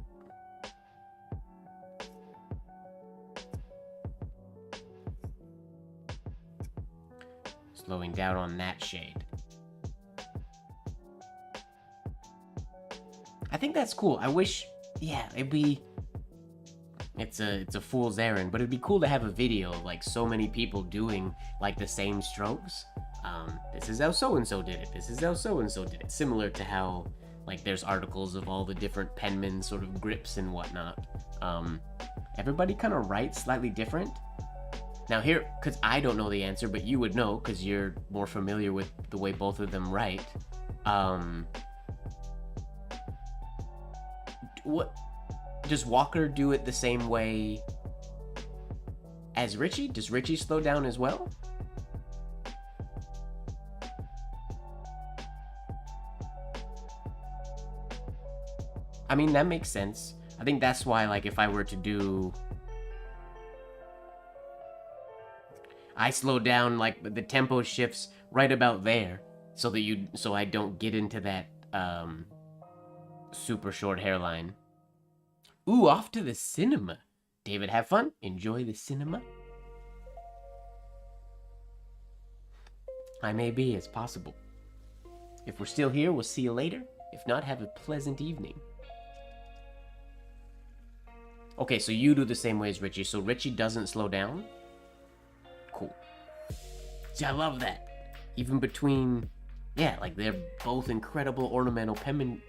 slowing down on that shade. I think that's cool. I wish, yeah, it's a fool's errand, but it'd be cool to have a video of like so many people doing like the same strokes. This is how so-and-so did it. This is how so-and-so did it. Similar to how like there's articles of all the different penmen sort of grips and whatnot. Everybody kind of writes slightly different. Now here, because I don't know the answer, but you would know because you're more familiar with the way both of them write. What does Walker do it the same way as Richie? Does Richie slow down as well? I mean, that makes sense. I think that's why, like, if I were to do... I slow down, like, the tempo shifts right about there so I don't get into that, super short hairline. Ooh, off to the cinema. David, have fun. Enjoy the cinema. I may be, it's possible. If we're still here, we'll see you later. If not, have a pleasant evening. Okay, so you do the same way as Richie. So Richie doesn't slow down? Cool. See, I love that. Even between... Yeah, like, they're both incredible ornamental penmen,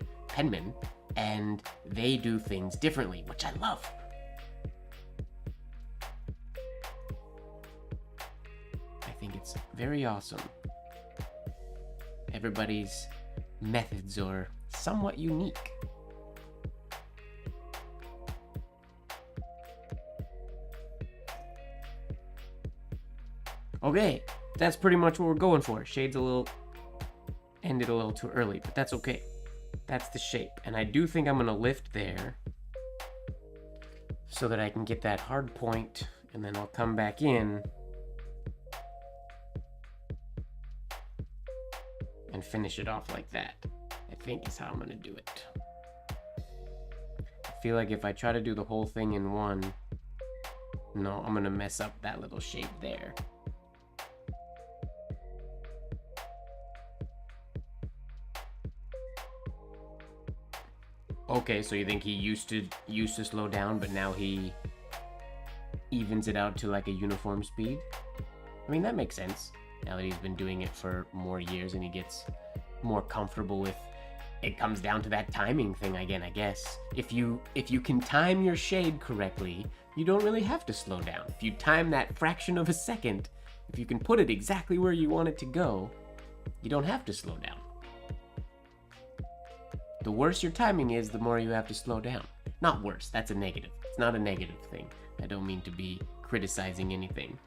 and they do things differently, which I love. I think it's very awesome. Everybody's methods are somewhat unique. Okay, that's pretty much what we're going for. Shade's ended a little too early, but that's okay. That's the shape. And I do think I'm gonna lift there so that I can get that hard point, and then I'll come back in and finish it off like that. I think is how I'm gonna do it. I feel like if I try to do the whole thing in one, no, I'm gonna mess up that little shape there. Okay, so you think he used to slow down, but now he evens it out to like a uniform speed? I mean, that makes sense. Now that he's been doing it for more years and he gets more comfortable with it, comes down to that timing thing again, I guess. If you can time your shade correctly, you don't really have to slow down. If you time that fraction of a second, if you can put it exactly where you want it to go, you don't have to slow down. The worse your timing is, the more you have to slow down. Not worse, that's a negative. It's not a negative thing. I don't mean to be criticizing anything.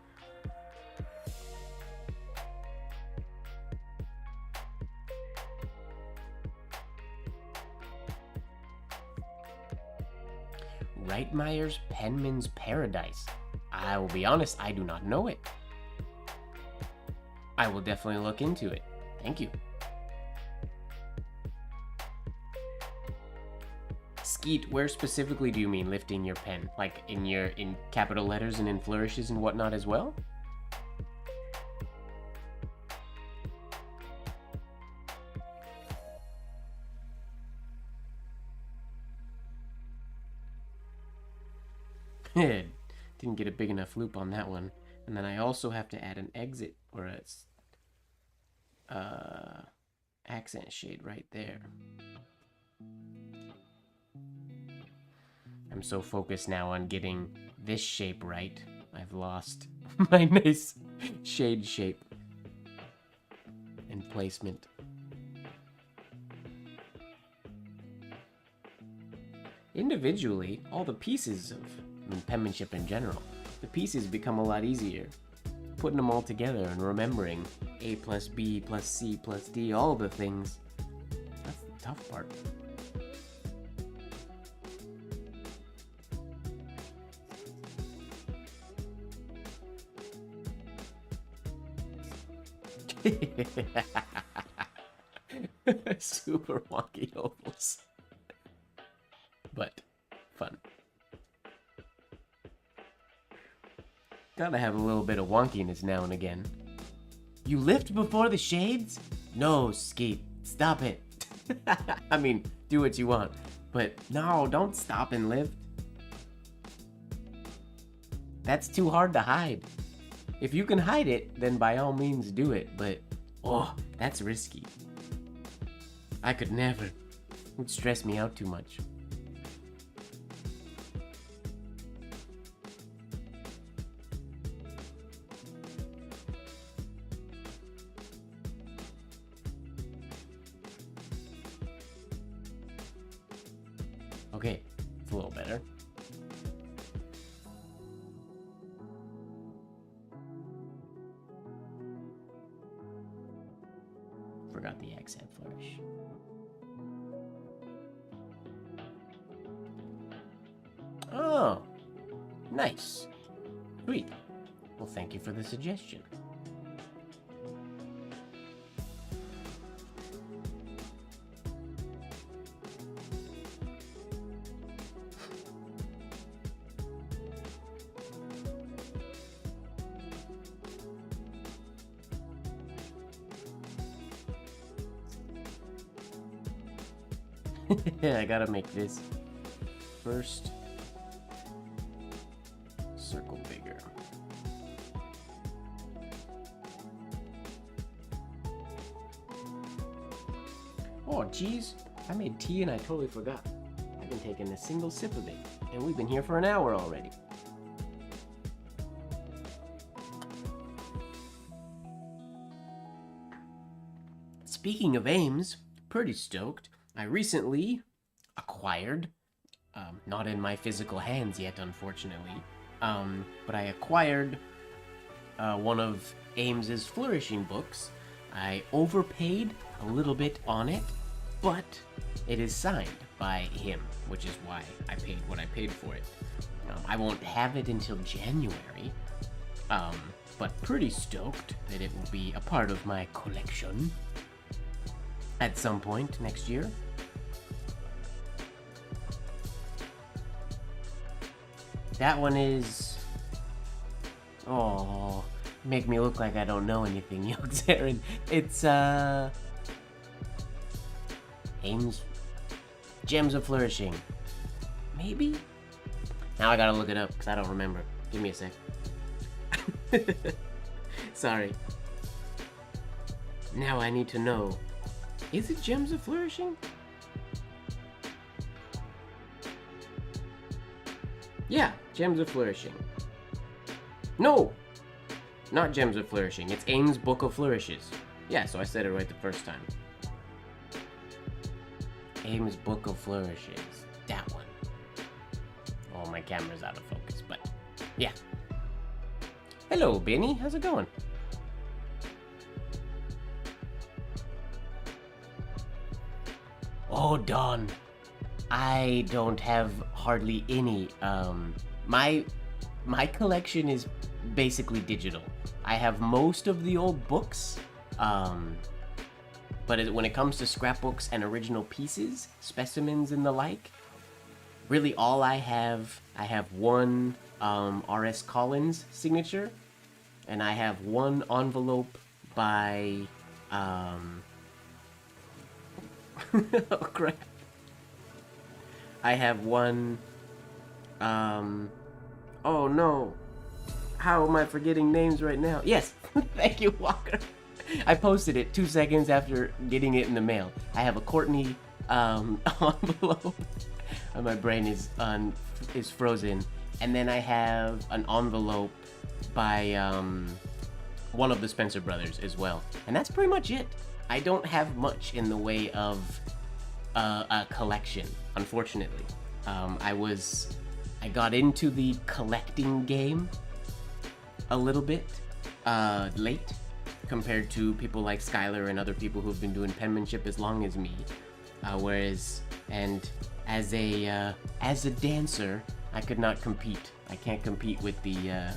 Reitmeyer's Penman's Paradise. I will be honest, I do not know it. I will definitely look into it. Thank you. Skeet, where specifically do you mean lifting your pen? Like in capital letters and in flourishes and whatnot as well? Didn't get a big enough loop on that one. And then I also have to add an exit or a accent shade right there. I'm so focused now on getting this shape right, I've lost my nice shade shape and placement. Individually, all the pieces of penmanship in general, the pieces become a lot easier. Putting them all together and remembering A plus B plus C plus D, all the things, that's the tough part. Super wonky ovals. But fun. Gotta have a little bit of wonkiness now and again. You lift before the shades? No, Skeet. Stop it. I mean, do what you want. But no, don't stop and lift. That's too hard to hide. If you can hide it, then by all means do it. But, oh, that's risky. I could never. It would stress me out too much. Okay, it's a little better. Forgot the accent flourish. Oh, nice. Sweet. Well, thank you for the suggestion. I gotta make this first circle bigger. Oh, geez. I made tea and I totally forgot. I've been taking a single sip of it, and we've been here for an hour already. Speaking of Ames, pretty stoked. I recently acquired, not in my physical hands yet, unfortunately, but I acquired one of Ames's Flourishing books. I overpaid a little bit on it, but it is signed by him, which is why I paid what I paid for it. I won't have it until January, but pretty stoked that it will be a part of my collection at some point next year. That one is... Oh, make me look like I don't know anything, young Zaner. It's, Ames... Gems of Flourishing. Maybe? Now I gotta look it up, because I don't remember. Give me a sec. Sorry. Now I need to know. Is it Gems of Flourishing? Yeah, Gems of Flourishing. No! Not Gems of Flourishing. It's Ames' Book of Flourishes. Yeah, so I said it right the first time. Ames' Book of Flourishes. That one. Oh, my camera's out of focus, but yeah. Hello, Benny. How's it going? Oh, Dawn. I don't have hardly any. My collection is basically digital. I have most of the old books, but when it comes to scrapbooks and original pieces, specimens and the like, really all I have one R.S. Collins signature, and I have one envelope by oh crap. I have one, oh no, how am I forgetting names right now? Yes, thank you, Walker. I posted it 2 seconds after getting it in the mail. I have a Courtney, envelope. My brain is frozen. And then I have an envelope by, one of the Spencer brothers as well. And that's pretty much it. I don't have much in the way of a collection, unfortunately. I got into the collecting game a little bit late compared to people like Skylar and other people who've been doing penmanship as long as me. And as a dancer, I could not compete. I can't compete with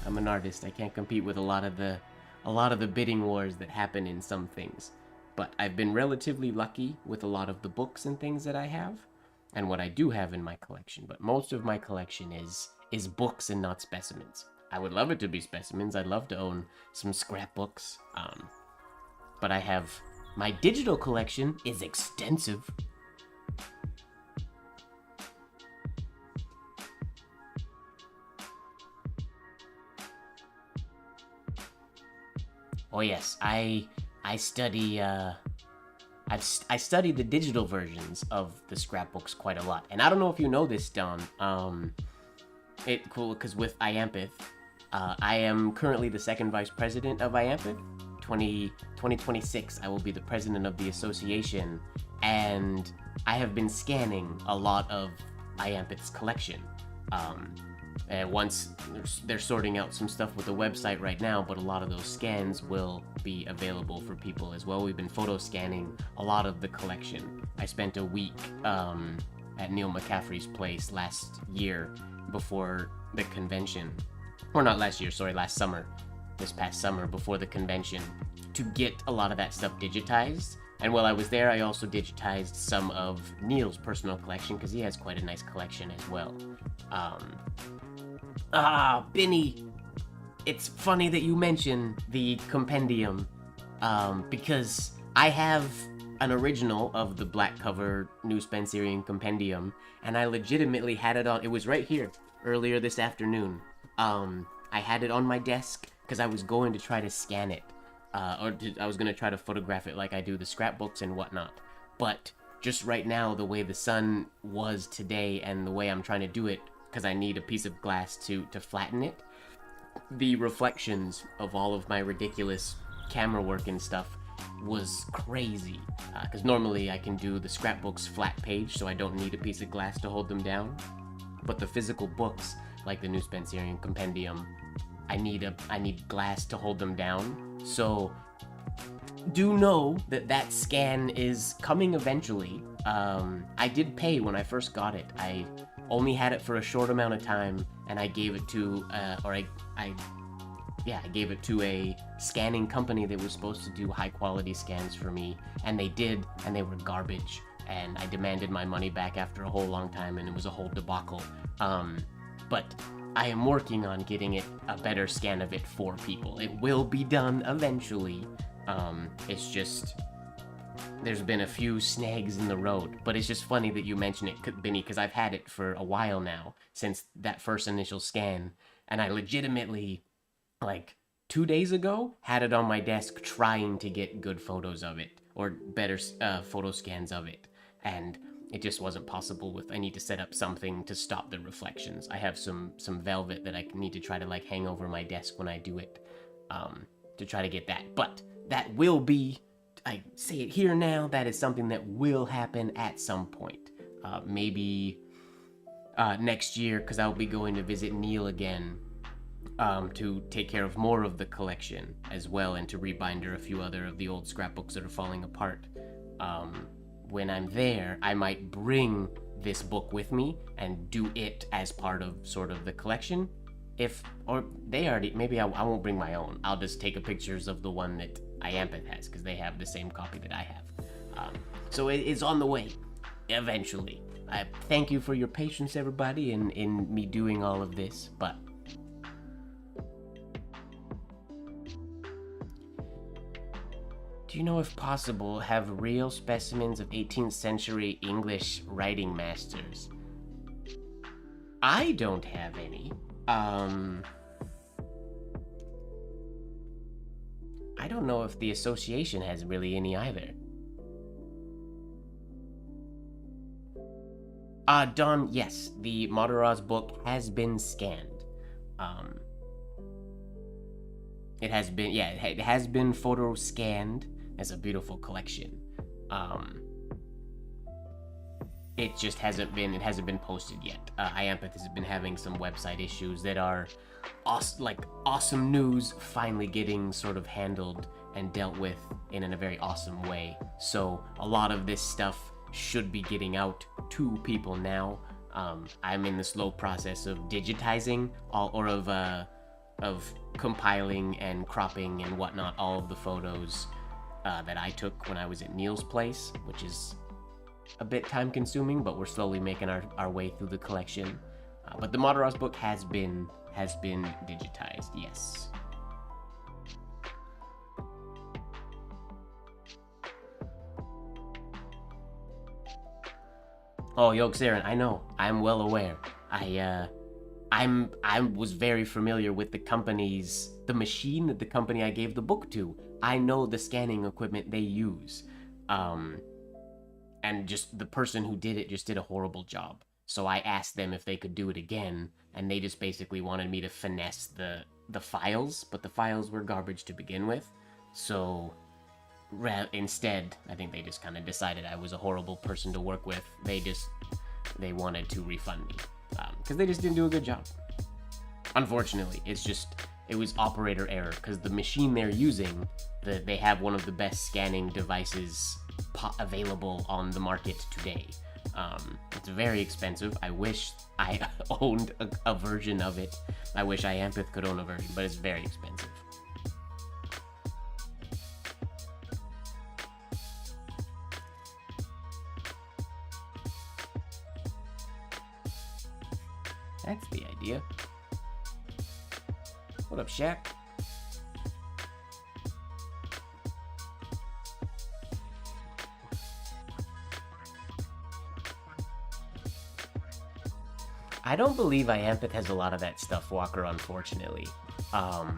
I'm an artist. I can't compete with a lot of the bidding wars that happen in some things. But I've been relatively lucky with a lot of the books and things that I have, and what I do have in my collection. But most of my collection is books and not specimens. I would love it to be specimens. I'd love to own some scrapbooks. but I have my digital collection is extensive. Oh yes, I study I studied the digital versions of the scrapbooks quite a lot, and I don't know if you know this, Don. It cool because with IAMPITH, I am currently the second vice president of IAMPITH. 2026, I will be the president of the association, and I have been scanning a lot of IAMPITH's collection. And once they're sorting out some stuff with the website right now, but a lot of those scans will be available for people as well. We've been photo scanning a lot of the collection. I spent a week at Neil McCaffrey's place last year before the convention. Or not last year, sorry, last summer. This past summer before the convention to get a lot of that stuff digitized. And while I was there, I also digitized some of Neil's personal collection because he has quite a nice collection as well. Benny, it's funny that you mention the compendium, because I have an original of the black cover New Spencerian compendium, and I legitimately had it on. It was right here earlier this afternoon. I had it on my desk because I was going to try to scan it, I was going to try to photograph it like I do the scrapbooks and whatnot. But just right now, the way the sun was today and the way I'm trying to do it, because I need a piece of glass to flatten it, the reflections of all of my ridiculous camera work and stuff was crazy. Because normally I can do the scrapbooks flat page, so I don't need a piece of glass to hold them down. But the physical books, like the New Spencerian Compendium, I need glass to hold them down. So do know that scan is coming eventually. I did pay when I first got it. I only had it for a short amount of time, and I gave it to, I gave it to a scanning company that was supposed to do high quality scans for me, and they did, and they were garbage, and I demanded my money back after a whole long time, and it was a whole debacle. But I am working on getting it a better scan of it for people. It will be done eventually. It's just, there's been a few snags in the road, but it's just funny that you mention it, Benny, because I've had it for a while now, since that first initial scan, and I legitimately, like, 2 days ago, had it on my desk trying to get good photos of it, or better photo scans of it, and it just wasn't possible I need to set up something to stop the reflections. I have some velvet that I need to try to, like, hang over my desk when I do it, to try to get that, but that will be, I say it here now, that is something that will happen at some point. Maybe next year, because I'll be going to visit Neil again to take care of more of the collection as well, and to rebinder a few other of the old scrapbooks that are falling apart. When I'm there, I might bring this book with me and do it as part of sort of the collection. Maybe I won't bring my own. I'll just take pictures of the one that IAMPITH has, because they have the same copy that I have. So it is on the way, eventually. I thank you for your patience, everybody, in me doing all of this, but do you know, if possible, have real specimens of 18th century English writing masters? I don't have any. I don't know if the association has really any either. Don, yes, the Madaraz book has been scanned. It has been photo scanned. It's a beautiful collection. It just hasn't been posted yet. IAMPITH has been having some website issues that are awesome news finally getting sort of handled and dealt with in a very awesome way. So a lot of this stuff should be getting out to people now. I'm in the slow process of digitizing of compiling and cropping and whatnot all of the photos that I took when I was at Neil's place, which is a bit time consuming, but we're slowly making our way through the collection. But the Madaraz book has been digitized, yes. Oh, yo, Zaner, I know. I'm well aware. I was very familiar with the machine that the company I gave the book to. I know the scanning equipment they use. Um, and just the person who did it just did a horrible job. So I asked them if they could do it again, and they just basically wanted me to finesse the files, but the files were garbage to begin with. So instead, I think they just kind of decided I was a horrible person to work with. They wanted to refund me because they just didn't do a good job. Unfortunately, it was operator error because the machine they're using, they have one of the best scanning devices available on the market today. It's very expensive. I wish I owned a version of it. I wish iAmpeth could own a version, but it's very expensive. That's the idea. What up, Shaq? I don't believe iAmpeth has a lot of that stuff, Walker, unfortunately. But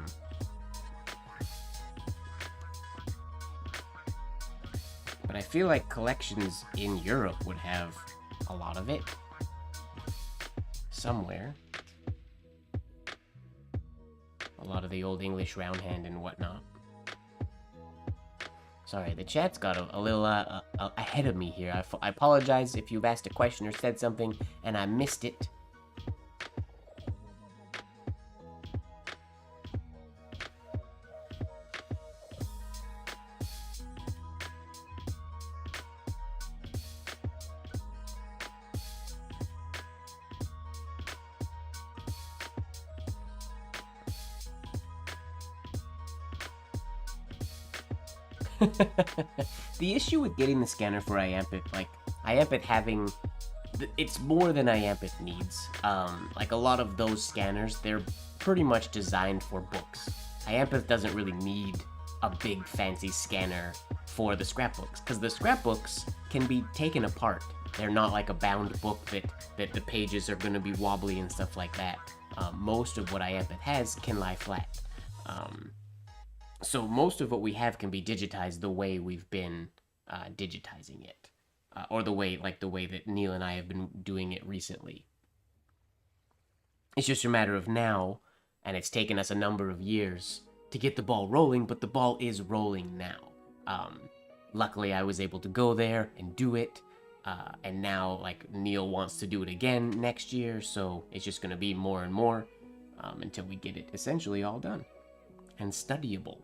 I feel like collections in Europe would have a lot of it. Somewhere. A lot of the old English roundhand and whatnot. Sorry, the chat's got a little ahead of me here. I apologize if you've asked a question or said something and I missed it. The issue with getting the scanner for iAmpeth, like iAmpeth having, it's more than iAmpeth needs. Like a lot of those scanners, they're pretty much designed for books. iAmpeth doesn't really need a big fancy scanner for the scrapbooks because the scrapbooks can be taken apart. They're not like a bound book that the pages are going to be wobbly and stuff like that. Most of what iAmpeth has can lie flat. So most of what we have can be digitized the way we've been digitizing it, or the way that Neil and I have been doing it recently. It's just a matter of now, and it's taken us a number of years to get the ball rolling, but the ball is rolling now. Luckily, I was able to go there and do it, and now like Neil wants to do it again next year, so it's just going to be more and more until we get it essentially all done and studyable.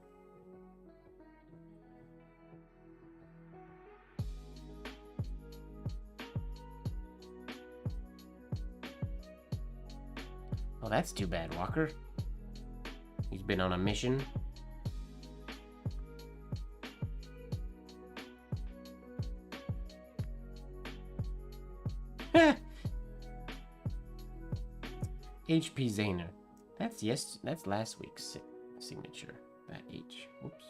Well, that's too bad, Walker. He's been on a mission. HP Zaner. That's last week's signature. That H. Whoops.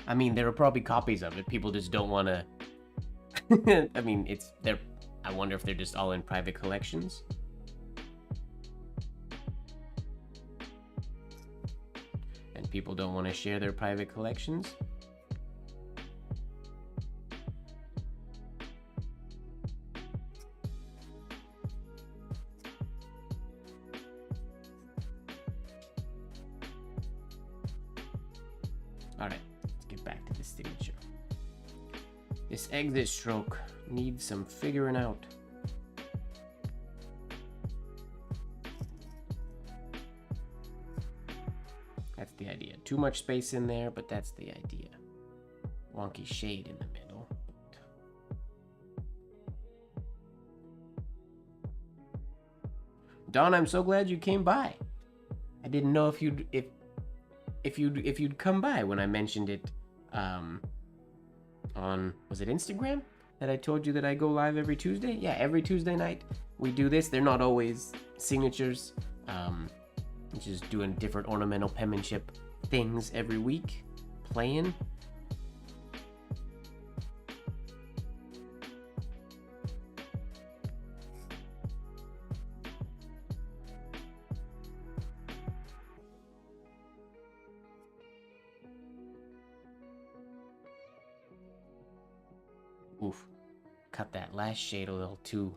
I mean, there are probably copies of it. People just don't want to. I mean, I wonder if they're just all in private collections. And people don't want to share their private collections. Alright, let's get back to the signature. This exit stroke needs some figuring out. That's the idea. Too much space in there, but that's the idea. Wonky shade in the middle. Don, I'm so glad you came by. I didn't know if you'd come by when I mentioned it on, was it Instagram that I told you that I go live every Tuesday? Yeah, every Tuesday night we do this. They're not always signatures. Just doing different ornamental penmanship things every week, playing. Oof. Cut that last shade a little too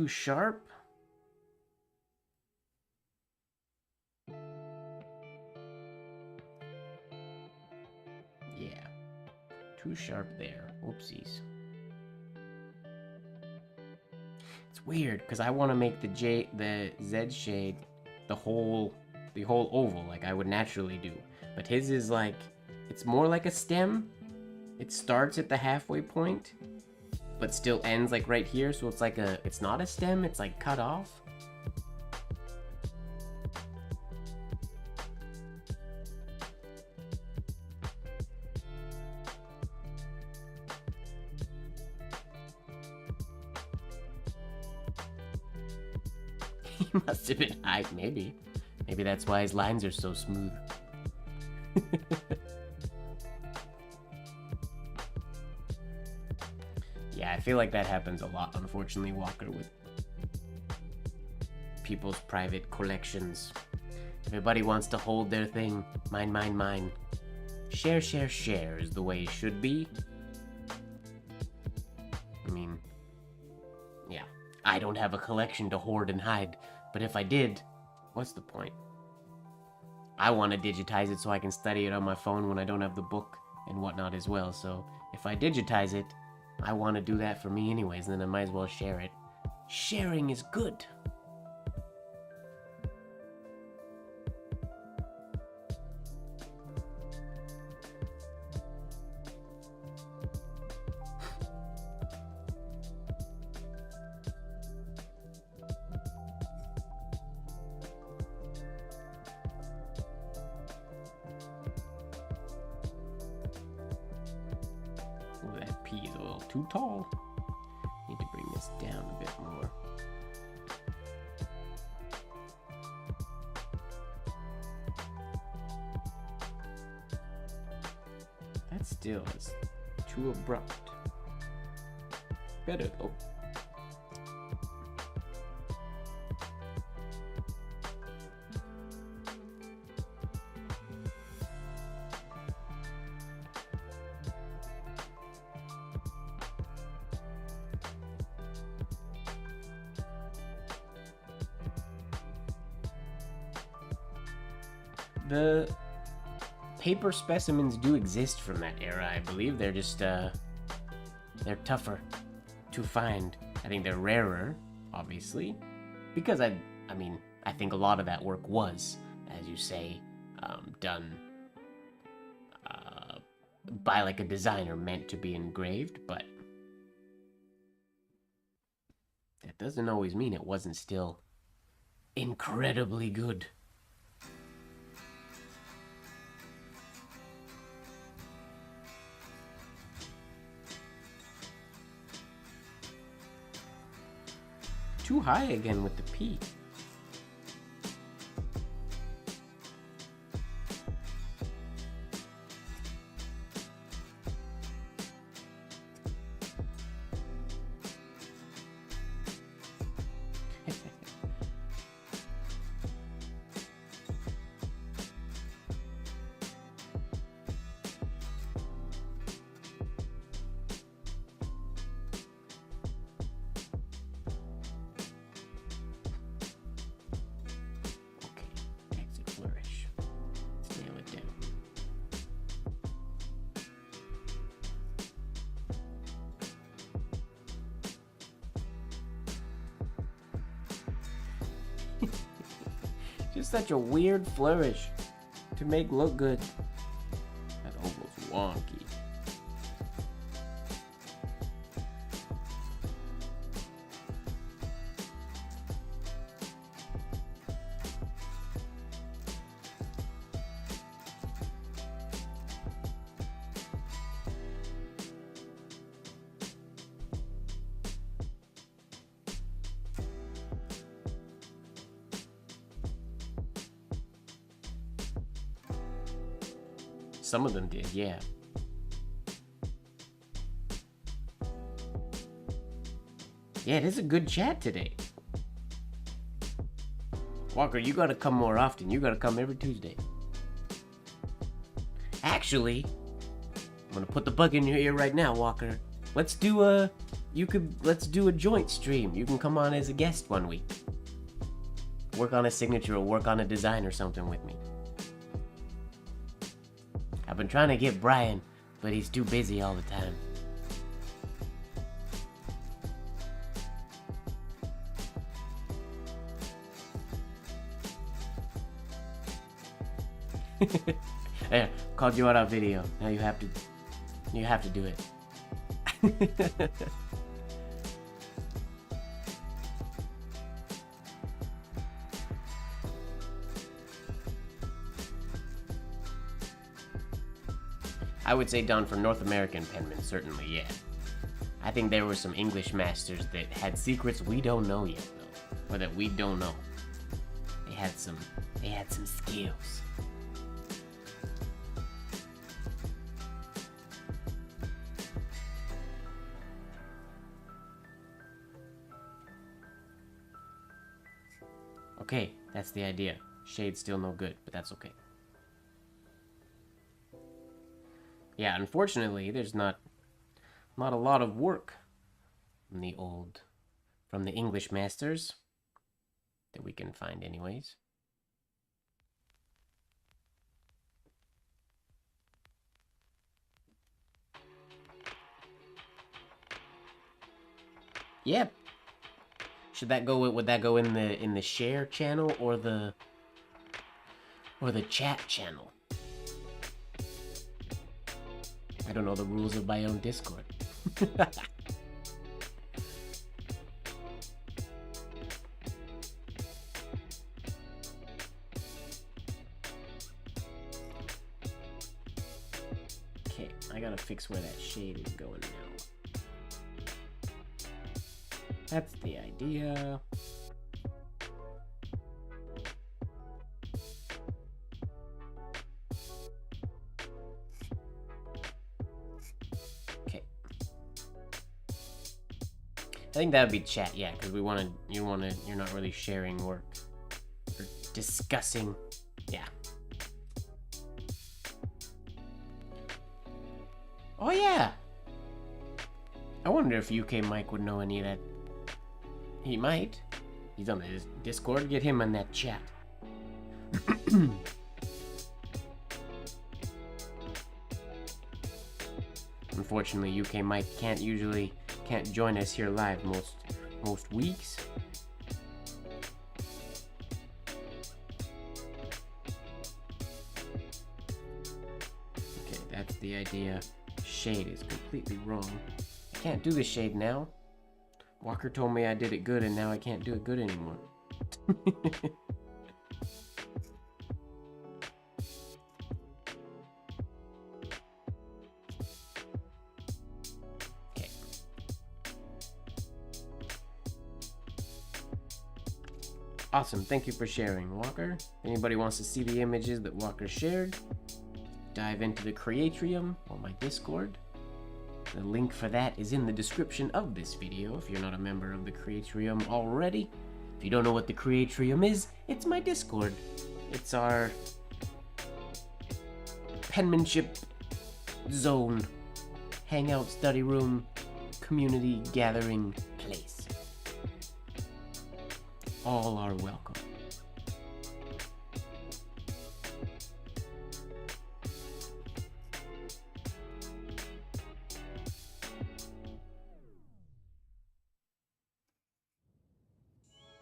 sharp. Yeah. Too sharp there. Whoopsies. It's weird because I want to make the Z shade the whole oval like I would naturally do. But his is like, it's more like a stem. It starts at the halfway point, but still ends like right here. So it's like it's not a stem, it's like cut off. He must have been high, maybe. Maybe that's why his lines are so smooth. Yeah, I feel like that happens a lot, unfortunately, Walker, with people's private collections. Everybody wants to hold their thing. Mine, mine, mine. Share, share, share is the way it should be. I mean, yeah. I don't have a collection to hoard and hide, but if I did, what's the point? I want to digitize it so I can study it on my phone when I don't have the book and whatnot as well, so if I digitize it, I want to do that for me anyways, and then I might as well share it. Sharing is good. Oh, that P is a little too tall. Need to bring this down a bit more. That still is too abrupt. Better though. The paper specimens do exist from that era, I believe. They're just, they're tougher to find. I think they're rarer, obviously, because I mean, I think a lot of that work was, as you say, done by like a designer meant to be engraved, but that doesn't always mean it wasn't still incredibly good. Too high again with the P. Just such a weird flourish to make look good. That oval's wonky. Some of them did, yeah. Yeah, it is a good chat today. Walker, you gotta come more often. You gotta come every Tuesday. Actually, I'm gonna put the bug in your ear right now, Walker. let's do a joint stream. You can come on as a guest one week. Work on a signature or work on a design or something with me. I've been trying to get Brian, but he's too busy all the time. There, called you out on video. Now you have to do it. I would say done for North American penmen, certainly, yeah. I think there were some English masters that had secrets we don't know yet, though. Or that we don't know. They had some skills. Okay, that's the idea. Shade's still no good, but that's okay. Yeah, unfortunately, there's not a lot of work from the English masters that we can find anyways. Yep. Would that go in the share channel or the chat channel? I don't know the rules of my own Discord. Okay, I gotta fix where that shade is going now. That's the idea. Okay. I think that would be chat, yeah, because you're not really sharing work. Or discussing. Yeah. Oh yeah. I wonder if UK Mike would know any of that. He might. He's on the Discord. Get him on that chat. Unfortunately, UK Mike can't join us here live most weeks. Okay, that's the idea. Shade is completely wrong. I can't do the shade now. Walker told me I did it good and now I can't do it good anymore. Okay. Awesome, thank you for sharing, Walker. If anybody wants to see the images that Walker shared, dive into the Creatrium or my Discord. The link for that is in the description of this video if you're not a member of the Creatrium already. If you don't know what the Creatrium is, it's my Discord. It's our penmanship zone, hangout, study room, community gathering place. All are welcome.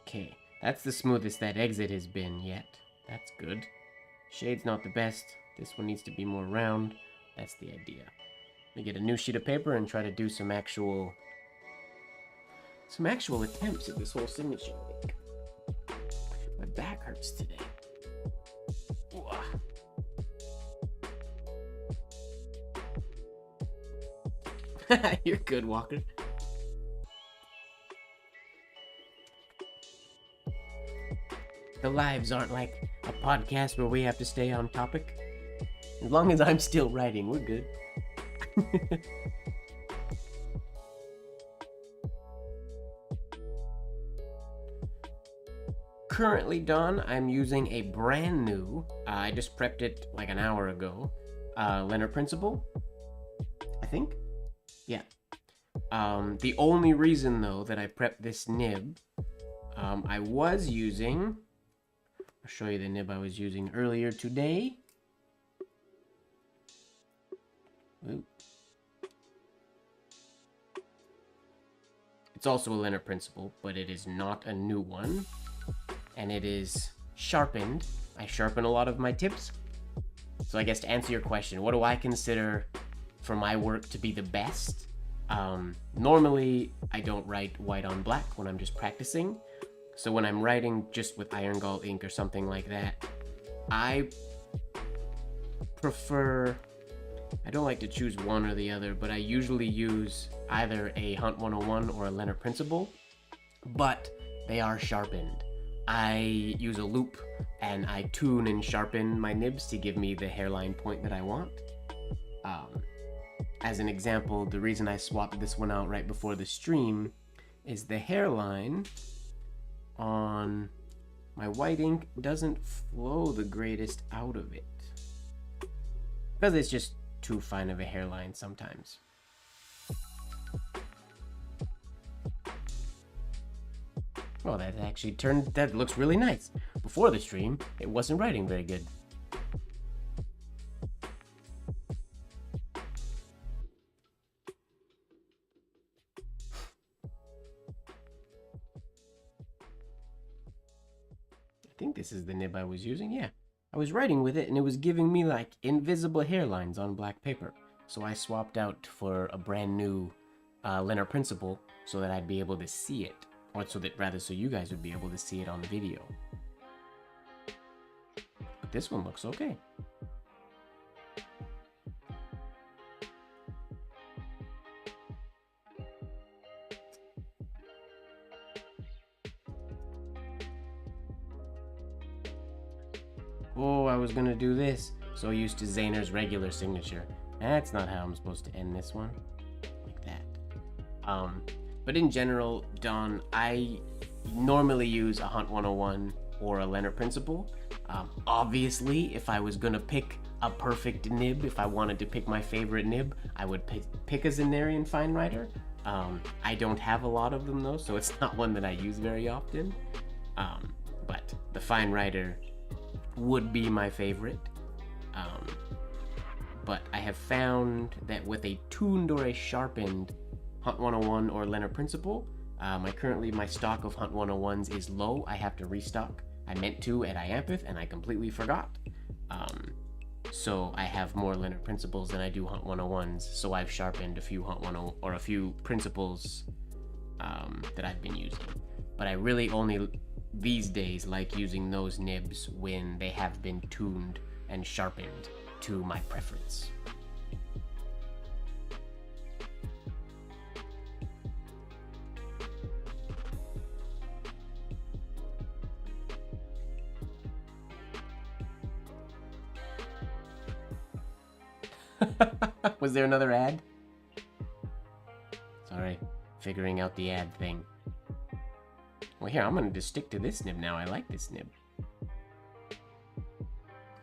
Okay, that's the smoothest that exit has been yet. That's good. Shade's not the best. This one needs to be more round. That's the idea. Let me get a new sheet of paper and try to do some actual attempts at this whole signature thing. My back hurts today. You're good, Walker. The lives aren't like a podcast where we have to stay on topic. As long as I'm still writing, we're good. Currently done, I'm using a brand new, I just prepped it like an hour ago, Leonard Principle, I think? Yeah. The only reason though that I prepped this nib, I was using, I'll show you the nib I was using earlier today. Ooh. It's also a Leonard Principle, but it is not a new one. And it is sharpened. I sharpen a lot of my tips. So I guess to answer your question, what do I consider for my work to be the best? Normally, I don't write white on black when I'm just practicing. So when I'm writing just with iron gall ink or something like that, I prefer, I don't like to choose one or the other, but I usually use either a Hunt 101 or a Leonard Principle, but they are sharpened. I use a loop and I tune and sharpen my nibs to give me the hairline point that I want. As an example, the reason I swapped this one out right before the stream is the hairline on my white ink doesn't flow the greatest out of it, because it's just too fine of a hairline sometimes. Well, that looks really nice. Before the stream, it wasn't writing very good. I think this is the nib I was using, yeah. I was writing with it and it was giving me like invisible hairlines on black paper. So I swapped out for a brand new Leonard Principle so that I'd be able to see it. Or so you guys would be able to see it on the video. But this one looks okay. Oh, I was gonna do this. So used to Zaner's regular signature. That's not how I'm supposed to end this one. Like that. But in general, Don, I normally use a Hunt 101 or a Leonard Principle. Obviously, if I was gonna pick a perfect nib, if I wanted to pick my favorite nib, I would pick a Zanerian Fine Writer. I don't have a lot of them though, so it's not one that I use very often. But the Fine Writer would be my favorite. But I have found that with a tuned or a sharpened Hunt 101 or Leonard Principle, my stock of Hunt 101s is low. I have to restock. I meant to at Iampith and I completely forgot. So I have more Leonard Principles than I do Hunt 101s. So I've sharpened a few Hunt 10 or a few Principles that I've been using. But I really only these days like using those nibs when they have been tuned and sharpened to my preference. Was there another ad? Sorry, figuring out the ad thing. Well, here, I'm gonna just stick to this nib now. I like this nib.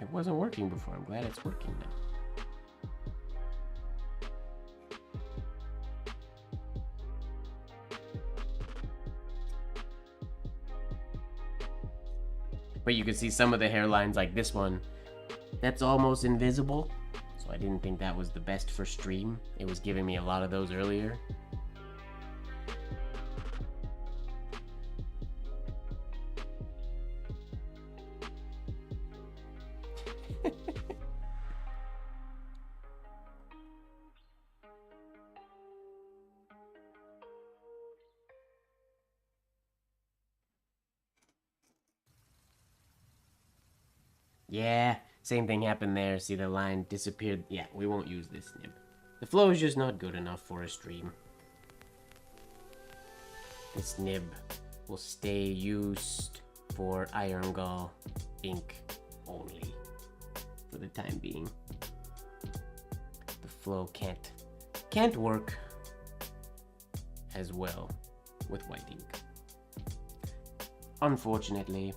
It wasn't working before. I'm glad it's working now. But you can see some of the hairlines, like this one, that's almost invisible. So I didn't think that was the best for stream. It was giving me a lot of those earlier. Yeah, same thing happened there. See, the line disappeared. Yeah, we won't use this nib. The flow is just not good enough for a stream. This nib will stay used for iron gall ink only for the time being. The flow can't work as well with white ink. Unfortunately,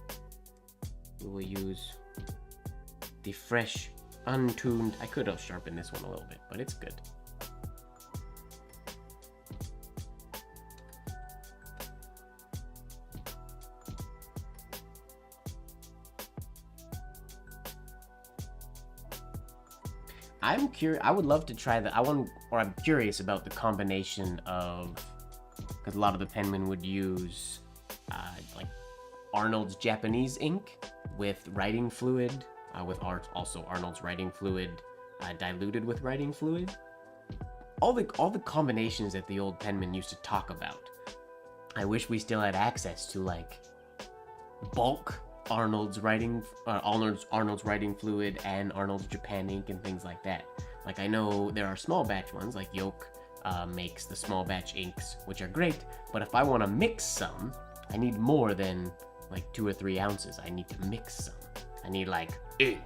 we will use the fresh, untuned. I could have sharpened this one a little bit, but it's good. I'm curious. I would love to try the. I'm curious about the combination of, because a lot of the penmen would use, like Arnold's Japanese ink with writing fluid, also Arnold's writing fluid, diluted with writing fluid. All the combinations that the old penmen used to talk about. I wish we still had access to like bulk Arnold's writing fluid and Arnold's Japan ink and things like that. Like I know there are small batch ones, like Yoke makes the small batch inks, which are great, but if I want to mix some, I need more than like 2 or 3 ounces. I need to mix some. I need like ink.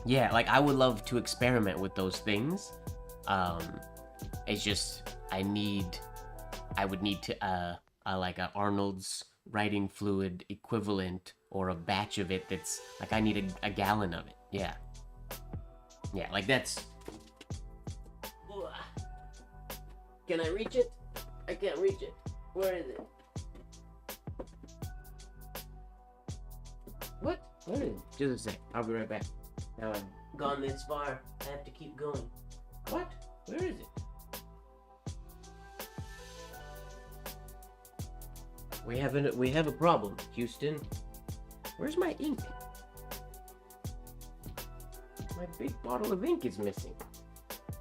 Yeah, like I would love to experiment with those things. It's just I would need to like a Arnold's writing fluid equivalent or a batch of it that's like I need a gallon of it. Yeah. Yeah, like that's. Can I reach it? I can't reach it. Where is it? What? Where is it? Just a sec. I'll be right back. Now I've gone this far. I have to keep going. What? Where is it? We have a problem, Houston. Where's my ink? My big bottle of ink is missing.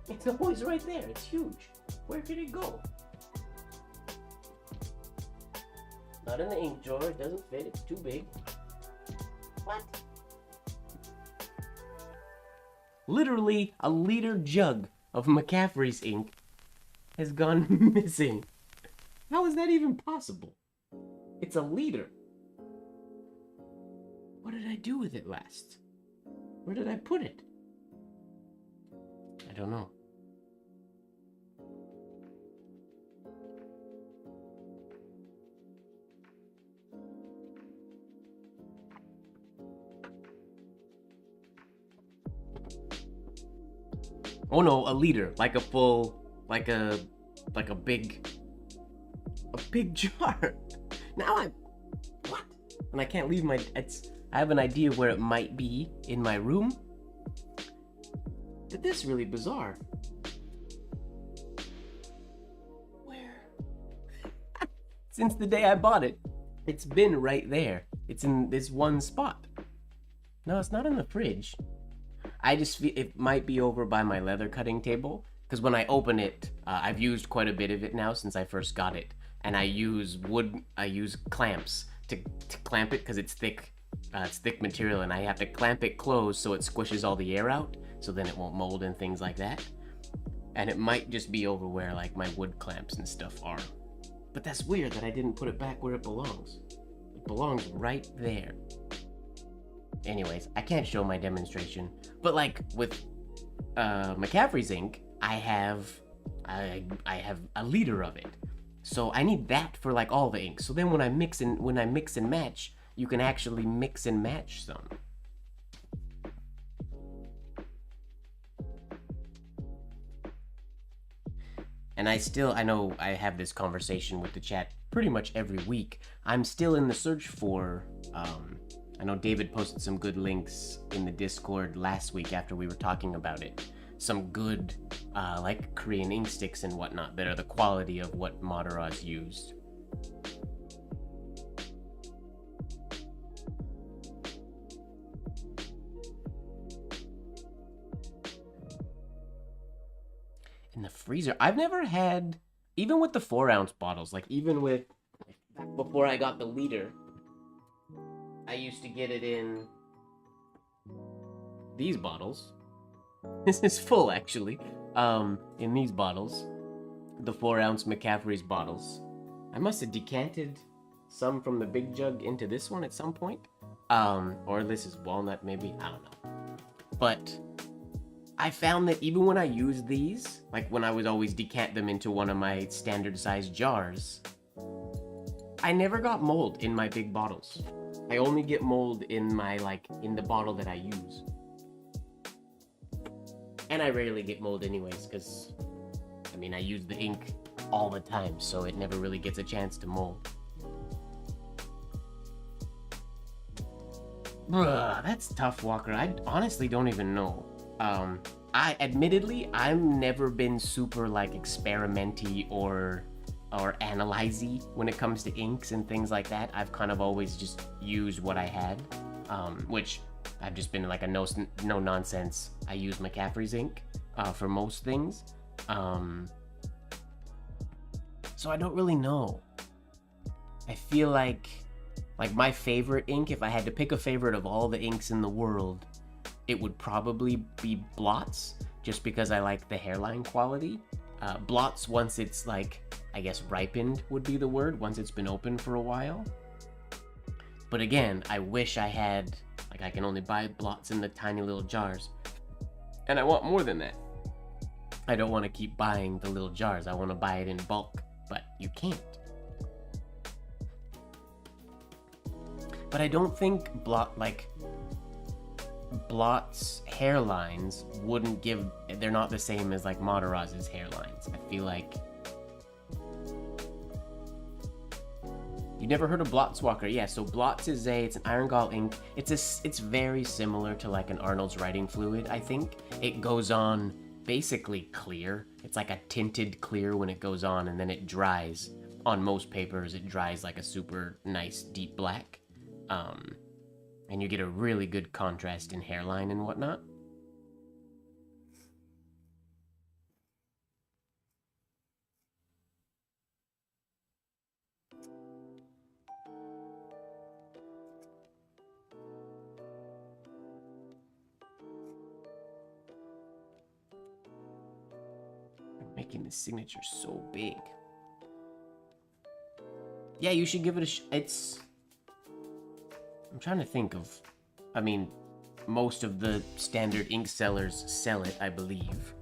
It's always right there. It's huge. Where did it go? Not in the ink drawer. It doesn't fit. It's too big. What? Literally a liter jug of McCaffrey's ink has gone missing. How is that even possible? It's a liter. What did I do with it last? Where did I put it? I don't know. Oh no, a liter, like a full, like a big jar. Now what? And I can't leave I have an idea where it might be in my room. But this is really bizarre. Where? Since the day I bought it, it's been right there. It's in this one spot. No, it's not in the fridge. I just feel it might be over by my leather cutting table, because when I open it, I've used quite a bit of it now since I first got it, and I use clamps to clamp it because it's thick material, and I have to clamp it closed so it squishes all the air out, so then it won't mold and things like that. And it might just be over where like my wood clamps and stuff are. But that's weird that I didn't put it back where it belongs. It belongs right there. Anyways, I can't show my demonstration, but like with McCaffrey's ink, I have a liter of it, so I need that for like all the ink. So then when I mix and match, you can actually mix and match some. And I know I have this conversation with the chat pretty much every week. I'm still in the search for I know David posted some good links in the Discord last week after we were talking about it. Some good, like Korean ink sticks and whatnot that are the quality of what Madaras used. In the freezer, I've never had, even with the 4-ounce bottles, like even with, before I got the liter, I used to get it in these bottles. This is full, actually. In these bottles, the 4-ounce McCaffrey's bottles. I must have decanted some from the big jug into this one at some point. Or this is walnut, maybe. I don't know. But I found that even when I use these, like when I would always decant them into one of my standard size jars, I never got mold in my big bottles. I only get mold in in the bottle that I use. And I rarely get mold anyways, because, I mean, I use the ink all the time, so it never really gets a chance to mold. Bruh, that's tough, Walker. I honestly don't even know. I've never been super like experimenty or analyzy when it comes to inks and things like that. I've kind of always just used what I had, which I've just been like a no nonsense. I use McCaffrey's ink for most things, so I don't really know. I feel like my favorite ink, if I had to pick a favorite of all the inks in the world, it would probably be Blots, just because I like the hairline quality. Blots, once it's like, I guess ripened would be the word, once it's been open for a while. But again, I wish I had, like, I can only buy Blots in the tiny little jars. And I want more than that. I don't want to keep buying the little jars. I want to buy it in bulk, but you can't. But I don't think Blot's hairlines wouldn't give, they're not the same as like Mataraz's hairlines. I feel like you never heard of Blots, Walker. Yeah, so Blots is it's an iron gall ink. It's very similar to like an Arnold's writing fluid, I think. It goes on basically clear. It's like a tinted clear when it goes on, and then it dries. On most papers, it dries like a super nice deep black. And you get a really good contrast in hairline and whatnot. Making the signature so big. Yeah, you should give it a I'm trying to think of, I mean, most of the standard ink sellers sell it, I believe.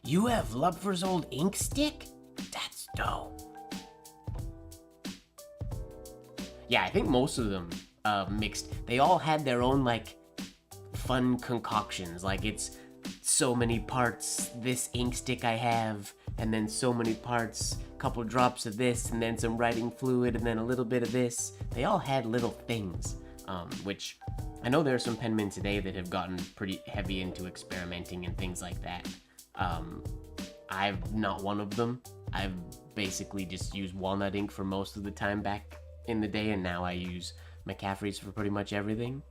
You have Lupfer's old ink stick? That's dope. Yeah, I think most of them mixed. They all had their own, like, fun concoctions. Like, it's so many parts this ink stick I have, and then so many parts, couple drops of this, and then some writing fluid, and then a little bit of this. They all had little things, which I know there are some penmen today that have gotten pretty heavy into experimenting and things like that. I'm not one of them. I've basically just used walnut ink for most of the time back in the day, and now I use McCaffrey's for pretty much everything.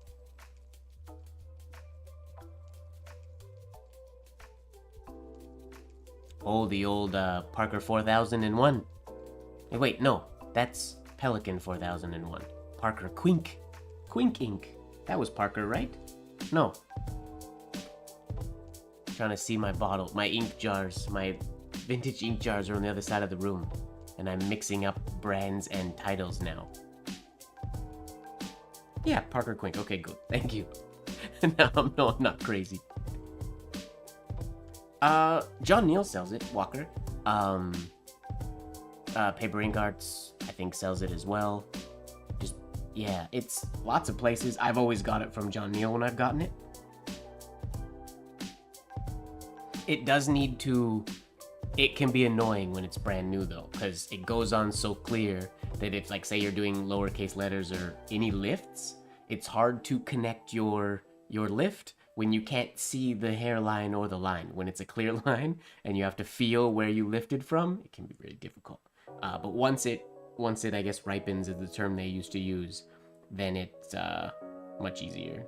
Oh, the old Parker 4001. Hey, wait, no. That's Pelican 4001. Parker Quink. Quink ink. That was Parker, right? No. I'm trying to see my bottle. My ink jars. My vintage ink jars are on the other side of the room. And I'm mixing up brands and titles now. Yeah, Parker Quink. Okay, good. Thank you. Now I'm not crazy. John Neal sells it, Walker. Paper Ink Arts, I think, sells it as well. Just, yeah, it's lots of places. I've always got it from John Neal when I've gotten it. It does need to, it can be annoying when it's brand new though, because it goes on so clear that if, like, say you're doing lowercase letters or any lifts, it's hard to connect your lift when you can't see the hairline or the line. When it's a clear line and you have to feel where you lifted from, it can be really difficult. But once it, I guess, ripens is the term they used to use, then it's much easier.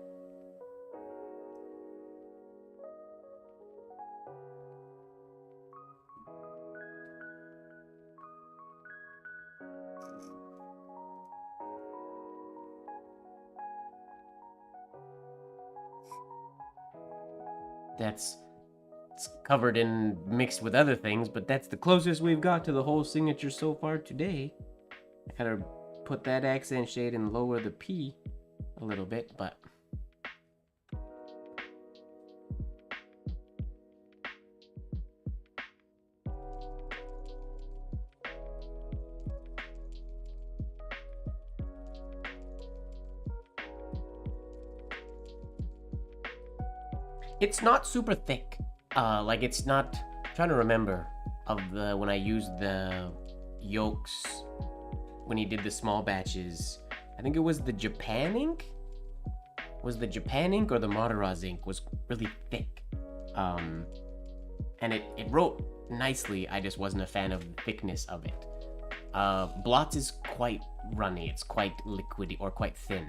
It's covered in mixed with other things, but that's the closest we've got to the whole signature so far today. I gotta put that accent shade and lower the P a little bit, but it's not super thick. Like, it's not, I'm trying to remember of the, when I used the yolks when he did the small batches. I think it was the Japan ink. Was the Japan ink or the Mataraz ink was really thick. And it wrote nicely. I just wasn't a fan of the thickness of it. Blots is quite runny. It's quite liquidy or quite thin.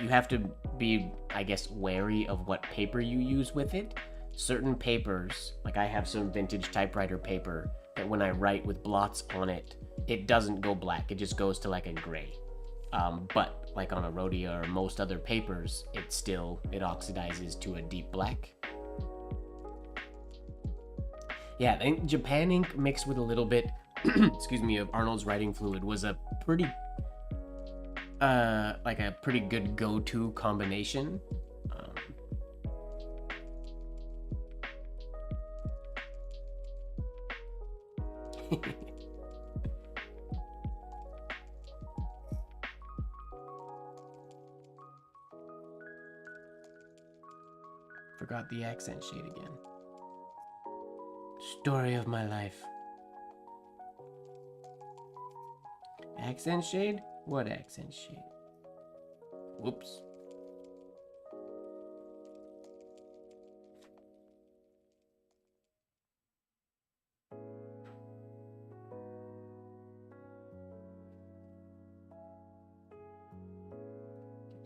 You have to be, I guess, wary of what paper you use with it. Certain papers, like I have some vintage typewriter paper that when I write with blots on it, it doesn't go black. It just goes to like a gray. But like on a Rhodia or most other papers, it oxidizes to a deep black. Yeah, I think Japan ink mixed with a little bit, excuse me, of Arnold's writing fluid was a pretty, like a pretty good go-to combination. Forgot the accent shade again. Story of my life. Accent shade? What accent shade? Whoops.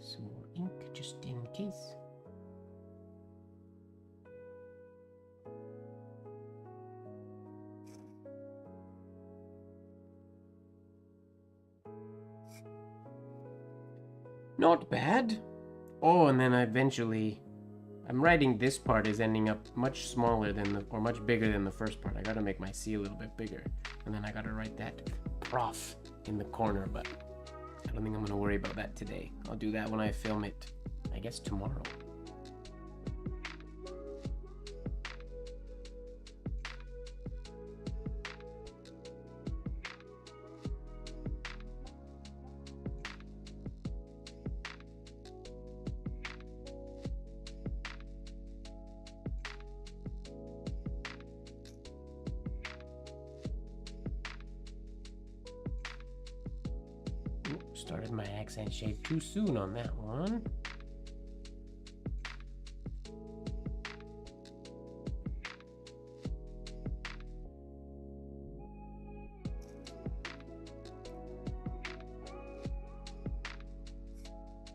Some more ink just in case. Not bad. Oh, and then I'm writing this part is ending up much smaller than or much bigger than the first part. I gotta make my C a little bit bigger. And then I gotta write that prof in the corner, but I don't think I'm gonna worry about that today. I'll do that when I film it, I guess tomorrow. Started my accent shade too soon on that one.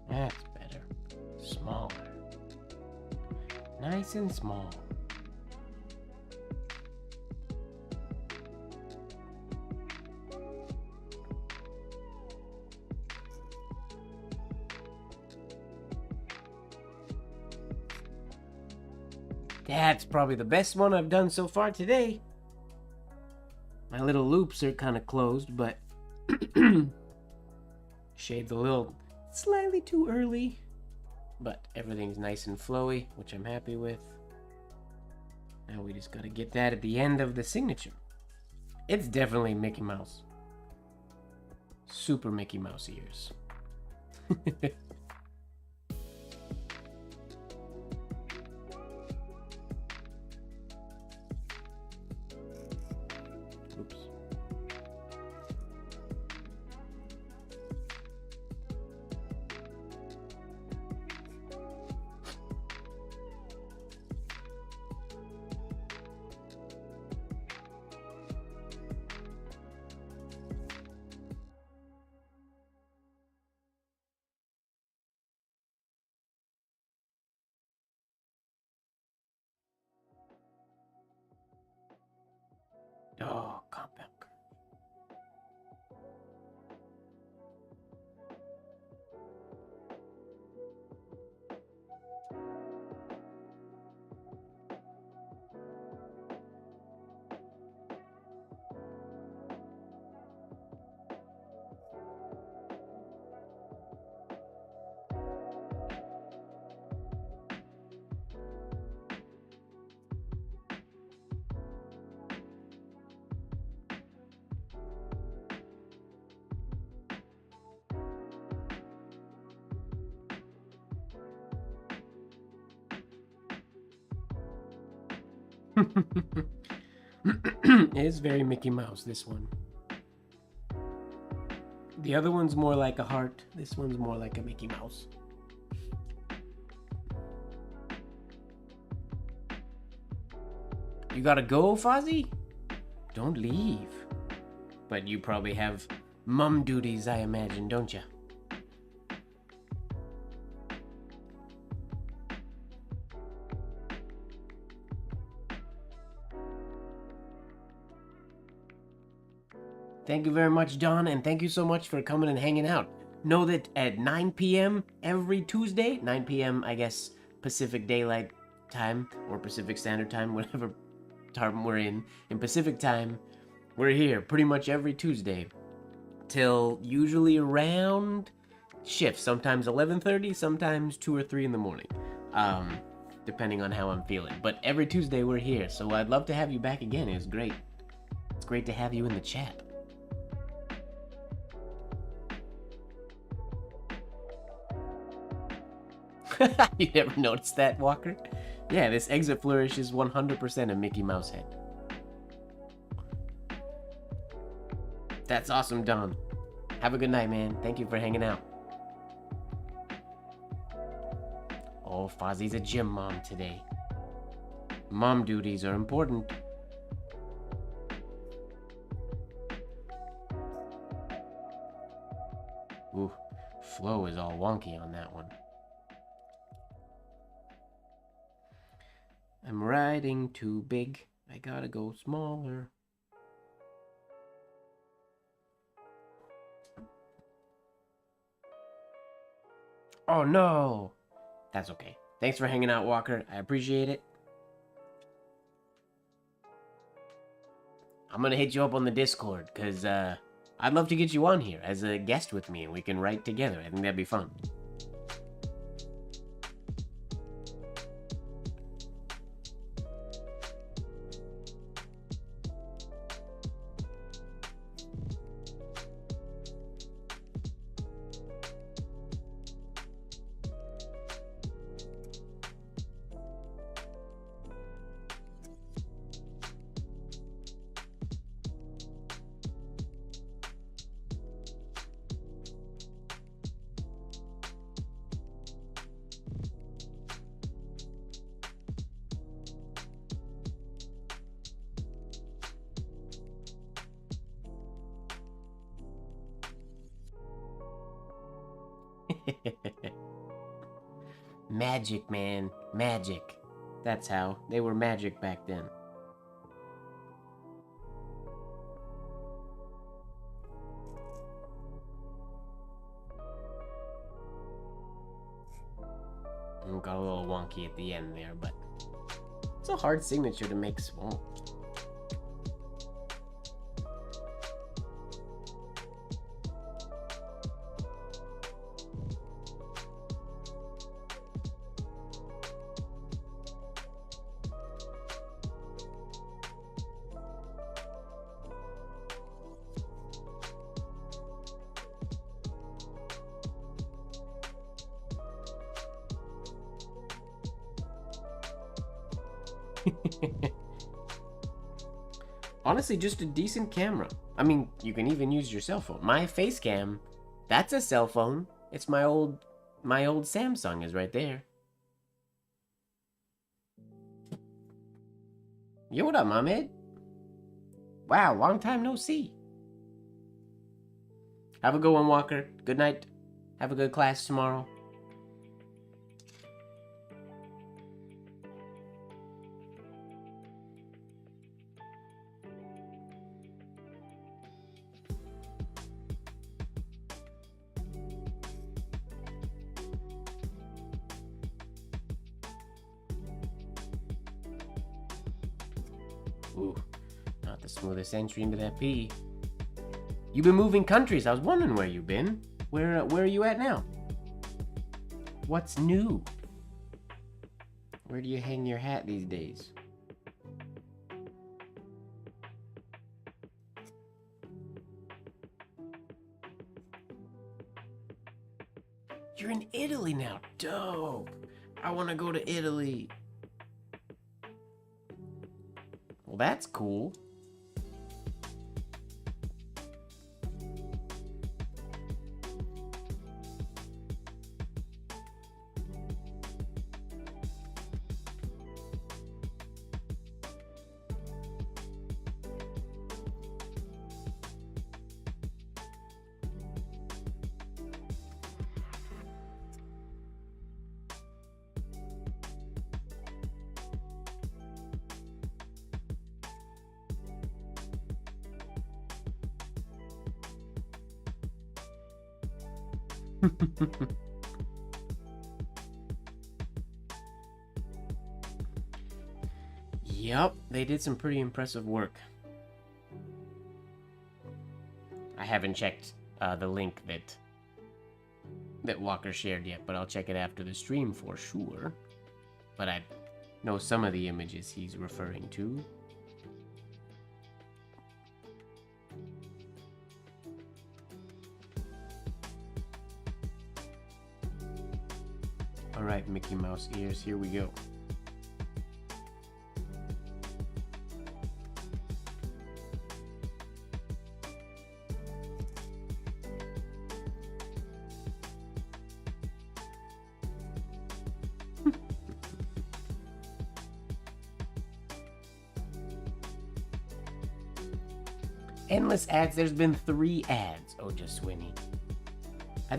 That's better. Smaller. Nice and small. That's probably the best one I've done so far today. My little loops are kind of closed, but shades a little slightly too early. But everything's nice and flowy, which I'm happy with. Now we just gotta get that at the end of the signature. It's definitely Mickey Mouse. Super Mickey Mouse ears. Oops. Oh, compound. It's very Mickey Mouse, this one. The other one's more like a heart. This one's more like a Mickey Mouse. You gotta go, Fozzie? Don't leave. But you probably have mum duties, I imagine, don't you? Thank you very much, Don, and thank you so much for coming and hanging out. Know that at 9 p.m. every Tuesday, 9 p.m., I guess, Pacific Daylight Time, or Pacific Standard Time, whatever time we're in Pacific Time, we're here pretty much every Tuesday till usually around shift, sometimes 11:30, sometimes 2 or 3 in the morning, depending on how I'm feeling. But every Tuesday we're here, so I'd love to have you back again. It was great. It's great to have you in the chat. You never noticed that, Walker? Yeah, this exit flourish is 100% a Mickey Mouse head. That's awesome, Don. Have a good night, man. Thank you for hanging out. Oh, Fozzie's a gym mom today. Mom duties are important. Ooh, flow is all wonky on that one. I'm riding too big. I gotta go smaller. Oh no! That's okay. Thanks for hanging out, Walker. I appreciate it. I'm gonna hit you up on the Discord, because I'd love to get you on here as a guest with me, and we can write together. I think that'd be fun. Magic, man. Magic. That's how. They were magic back then. Got a little wonky at the end there, but it's a hard signature to make small. Honestly, just a decent camera. I mean, you can even use your cell phone. My face cam, that's a cell phone. It's my old Samsung is right there. Yo, what up, Mohamed? Wow, long time no see. Have a good one, Walker. Good night. Have a good class tomorrow. Ooh, not the smoothest entry into that P. You've been moving countries. I was wondering where you've been. Where are you at now? What's new? Where do you hang your hat these days? You're in Italy now. Dope. I want to go to Italy. that's cool. Yup, they did some pretty impressive work. I haven't checked the link that Walker shared yet, but I'll check it after the stream for sure. But I know some of the images he's referring to. Alright, Mickey Mouse ears, here we go. Endless ads. There's been 3 ads, Oja Swinney. I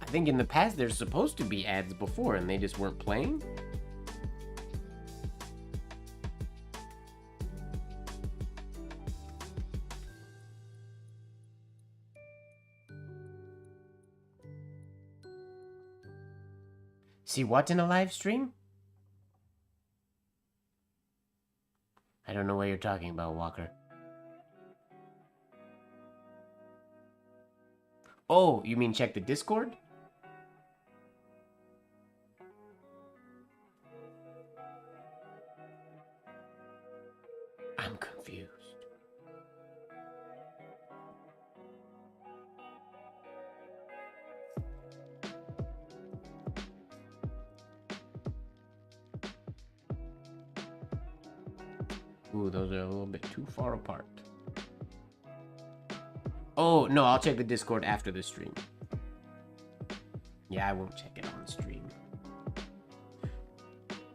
think in the past there's supposed to be ads before and they just weren't playing. See what in a live stream? I don't know what you're talking about, Walker. Oh, you mean check the Discord? I'm confused. Ooh, those are a little bit too far apart. Oh, no, I'll check the Discord after the stream. Yeah, I won't check it on stream.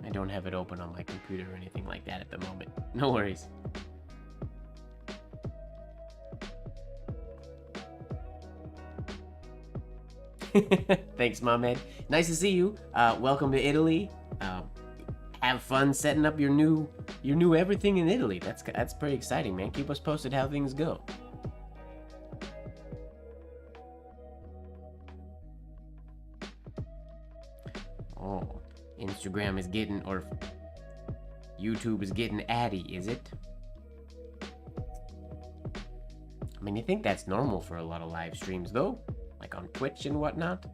I don't have it open on my computer or anything like that at the moment. No worries. Thanks, Mohamed. Nice to see you. Welcome to Italy. Have fun setting up your new everything in Italy. That's pretty exciting, man. Keep us posted how things go. Oh, Instagram is getting, or YouTube is getting addy, is it? I mean, you think that's normal for a lot of live streams, though? Like on Twitch and whatnot?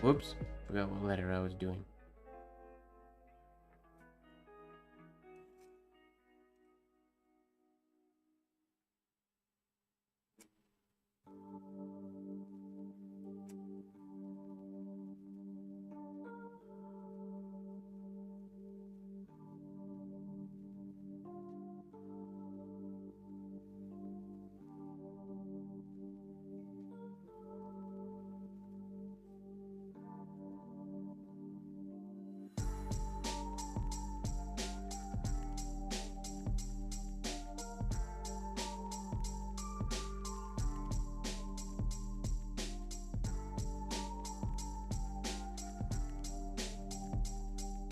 Whoops, forgot what letter I was doing.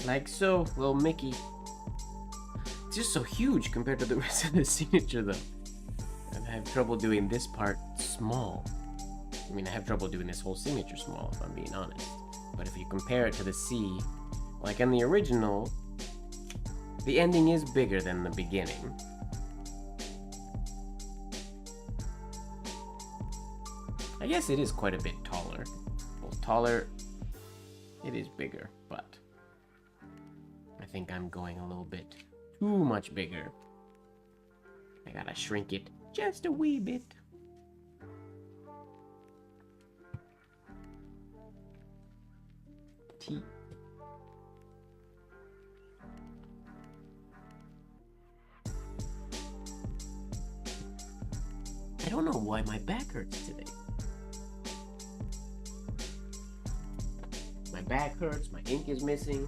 Like so, little Mickey. It's just so huge compared to the rest of the signature, though. I have trouble doing this part small. I mean, I have trouble doing this whole signature small, if I'm being honest. But if you compare it to the C, like in the original, the ending is bigger than the beginning. I guess it is quite a bit taller. Well, taller, it is bigger, but I think I'm going a little bit too much bigger. I gotta shrink it just a wee bit. T. I don't know why my back hurts today. My back hurts, my ink is missing.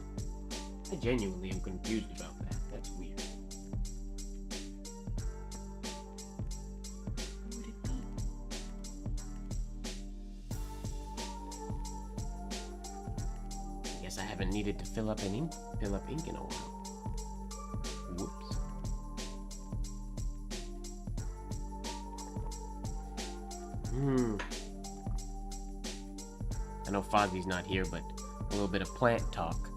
I genuinely am confused about that. That's weird. What would it be? I guess I haven't needed to fill up ink in a while. Whoops. I know Fozzie's not here, but a little bit of plant talk.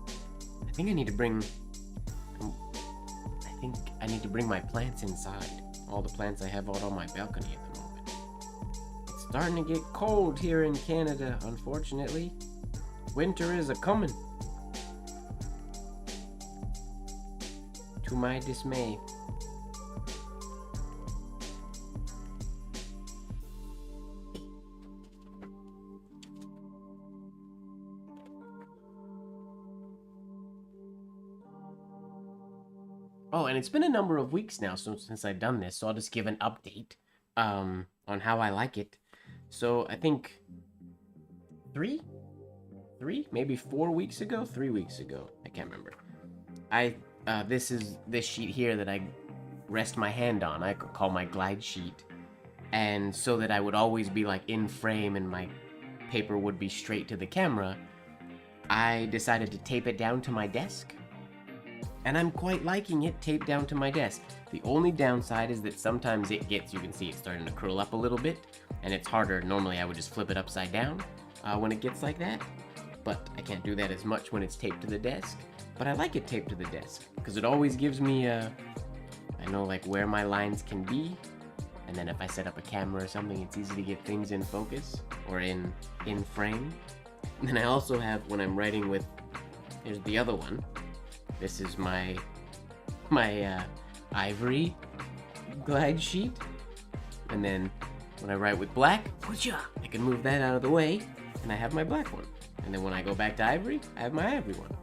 I think I need to bring my plants inside. All the plants I have out on my balcony at the moment. It's starting to get cold here in Canada, unfortunately. Winter is a-coming. To my dismay. Oh, and it's been a number of weeks now since I've done this, so I'll just give an update on how I like it. So I think 3, maybe 4 weeks ago, 3 weeks ago, I can't remember. This is this sheet here that I rest my hand on. I could call my glide sheet, and so that I would always be like in frame and my paper would be straight to the camera, I decided to tape it down to my desk. And I'm quite liking it taped down to my desk. The only downside is that sometimes it gets, you can see it's starting to curl up a little bit, and it's harder. Normally I would just flip it upside down when it gets like that, but I can't do that as much when it's taped to the desk. But I like it taped to the desk, because it always gives me, I know like where my lines can be, and then if I set up a camera or something, it's easy to get things in focus, or in frame. And then I also have, when I'm writing with, here's the other one. This is my ivory glide sheet, and then when I write with black, I can move that out of the way, and I have my black one. And then when I go back to ivory, I have my ivory one.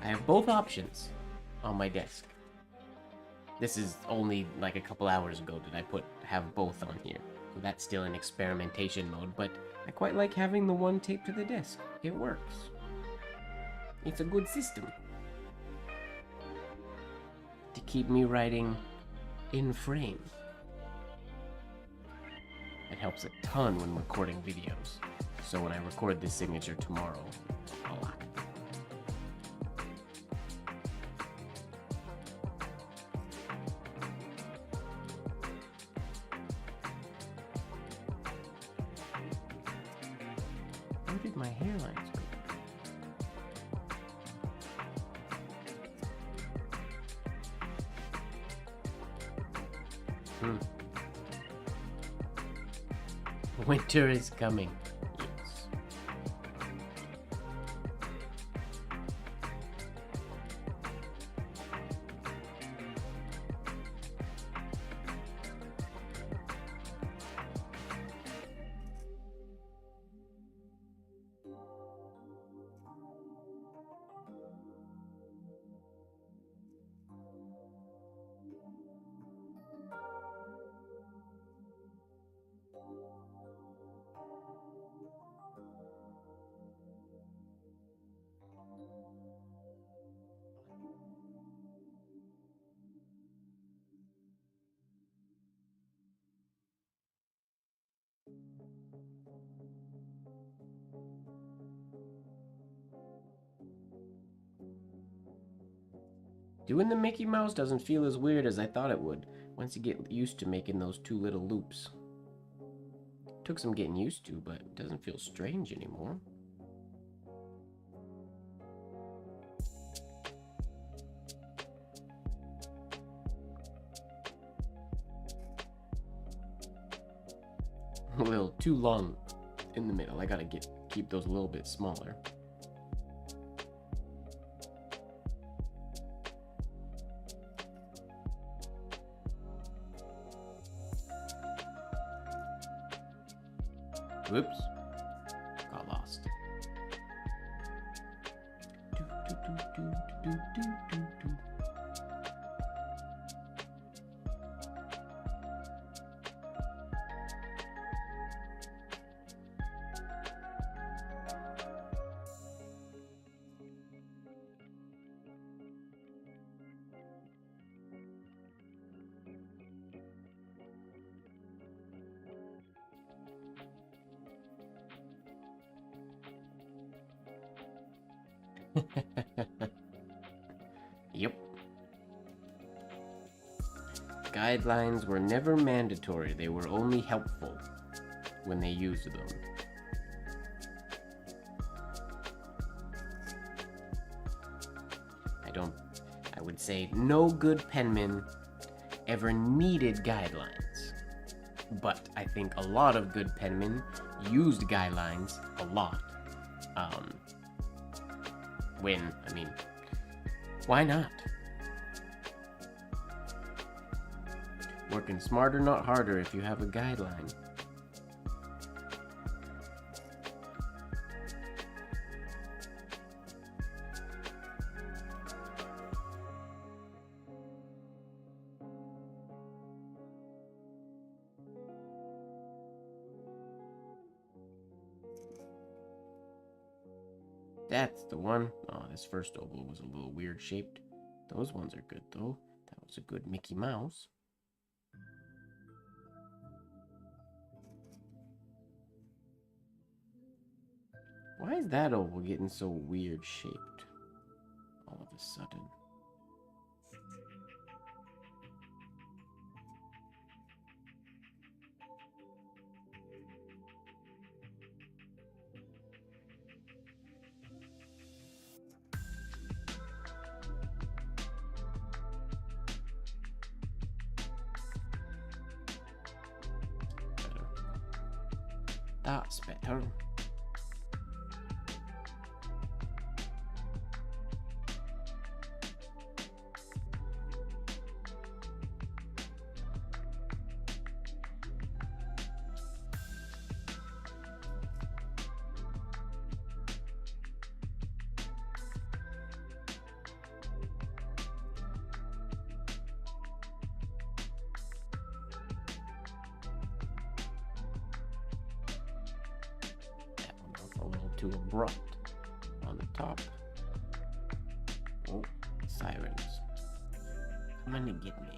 I have both options on my desk. This is only like a couple hours ago that I have both on here, so that's still in experimentation mode. But I quite like having the one taped to the desk. It works. It's a good system to keep me writing in frame. It helps a ton when recording videos. So when I record this signature tomorrow, I'll lock it. Where did my hairlines go? Winter is coming. Yes. Doing the Mickey Mouse doesn't feel as weird as I thought it would once you get used to making those two little loops. Took some getting used to, but it doesn't feel strange anymore. A little too long in the middle. I gotta keep those a little bit smaller. Whoops. Got lost. Yep. Guidelines were never mandatory. They were only helpful when they used them. I would say no good penman ever needed guidelines. But I think a lot of good penmen used guidelines a lot. Why not? Working smarter, not harder if you have a guideline. That's the one. Oh, this first oval was a little weird shaped. Those ones are good, though. That was a good Mickey Mouse. Why is that oval getting so weird shaped all of a sudden? That's better. Too abrupt on the top. Oh, sirens. Come on and get me.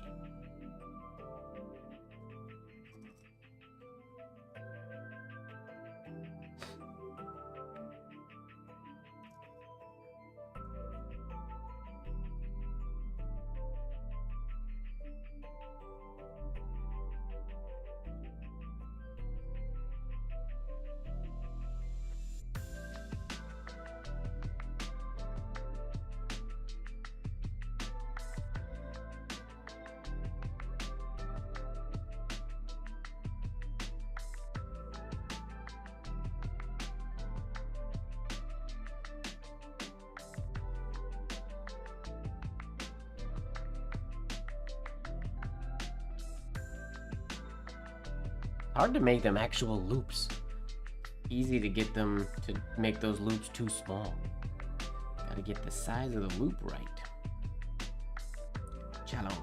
Hard to make them actual loops. Easy to get them to make those loops too small. Gotta get the size of the loop right. Challenge.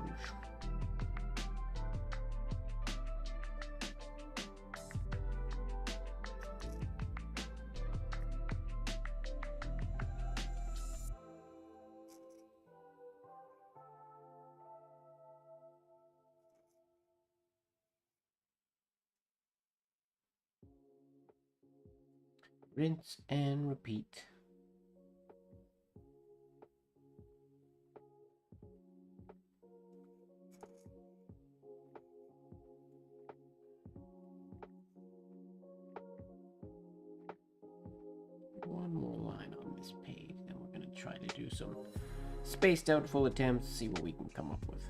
Rinse and repeat. try to do some spaced out full attempts, see what we can come up with.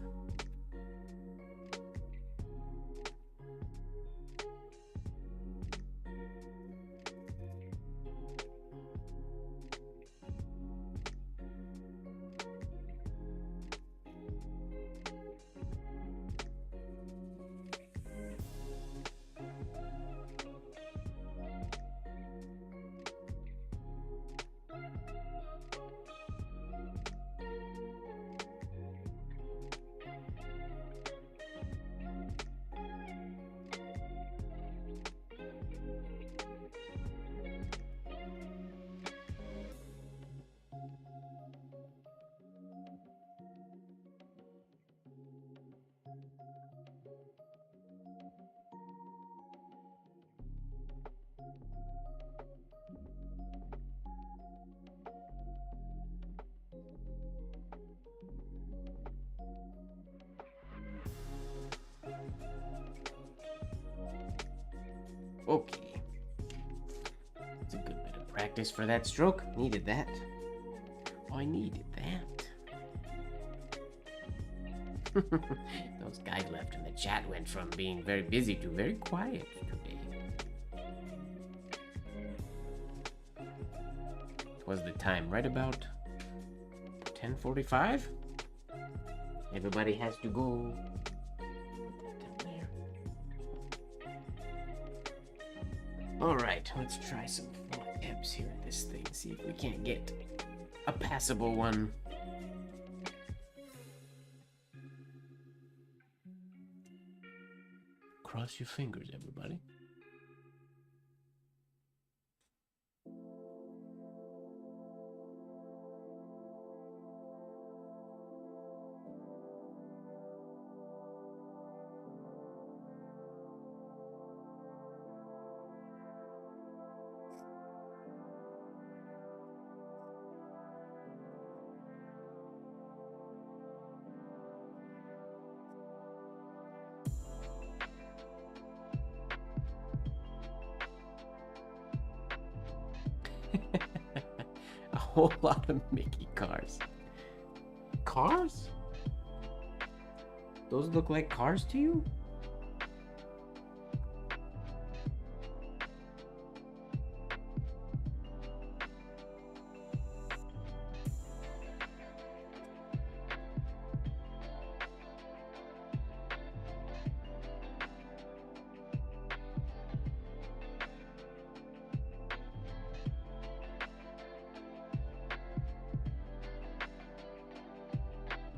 Okay. It's a good bit of practice for that stroke. Needed that. Oh, I needed that. Those guys left and the chat went from being very busy to very quiet today. Was the time right about 10:45? Everybody has to go. Alright, let's try some ebbs here at this thing. See if we can't get a passable one. Cross your fingers, everybody. A whole lot of Mickey cars. Cars? Those look like cars to you?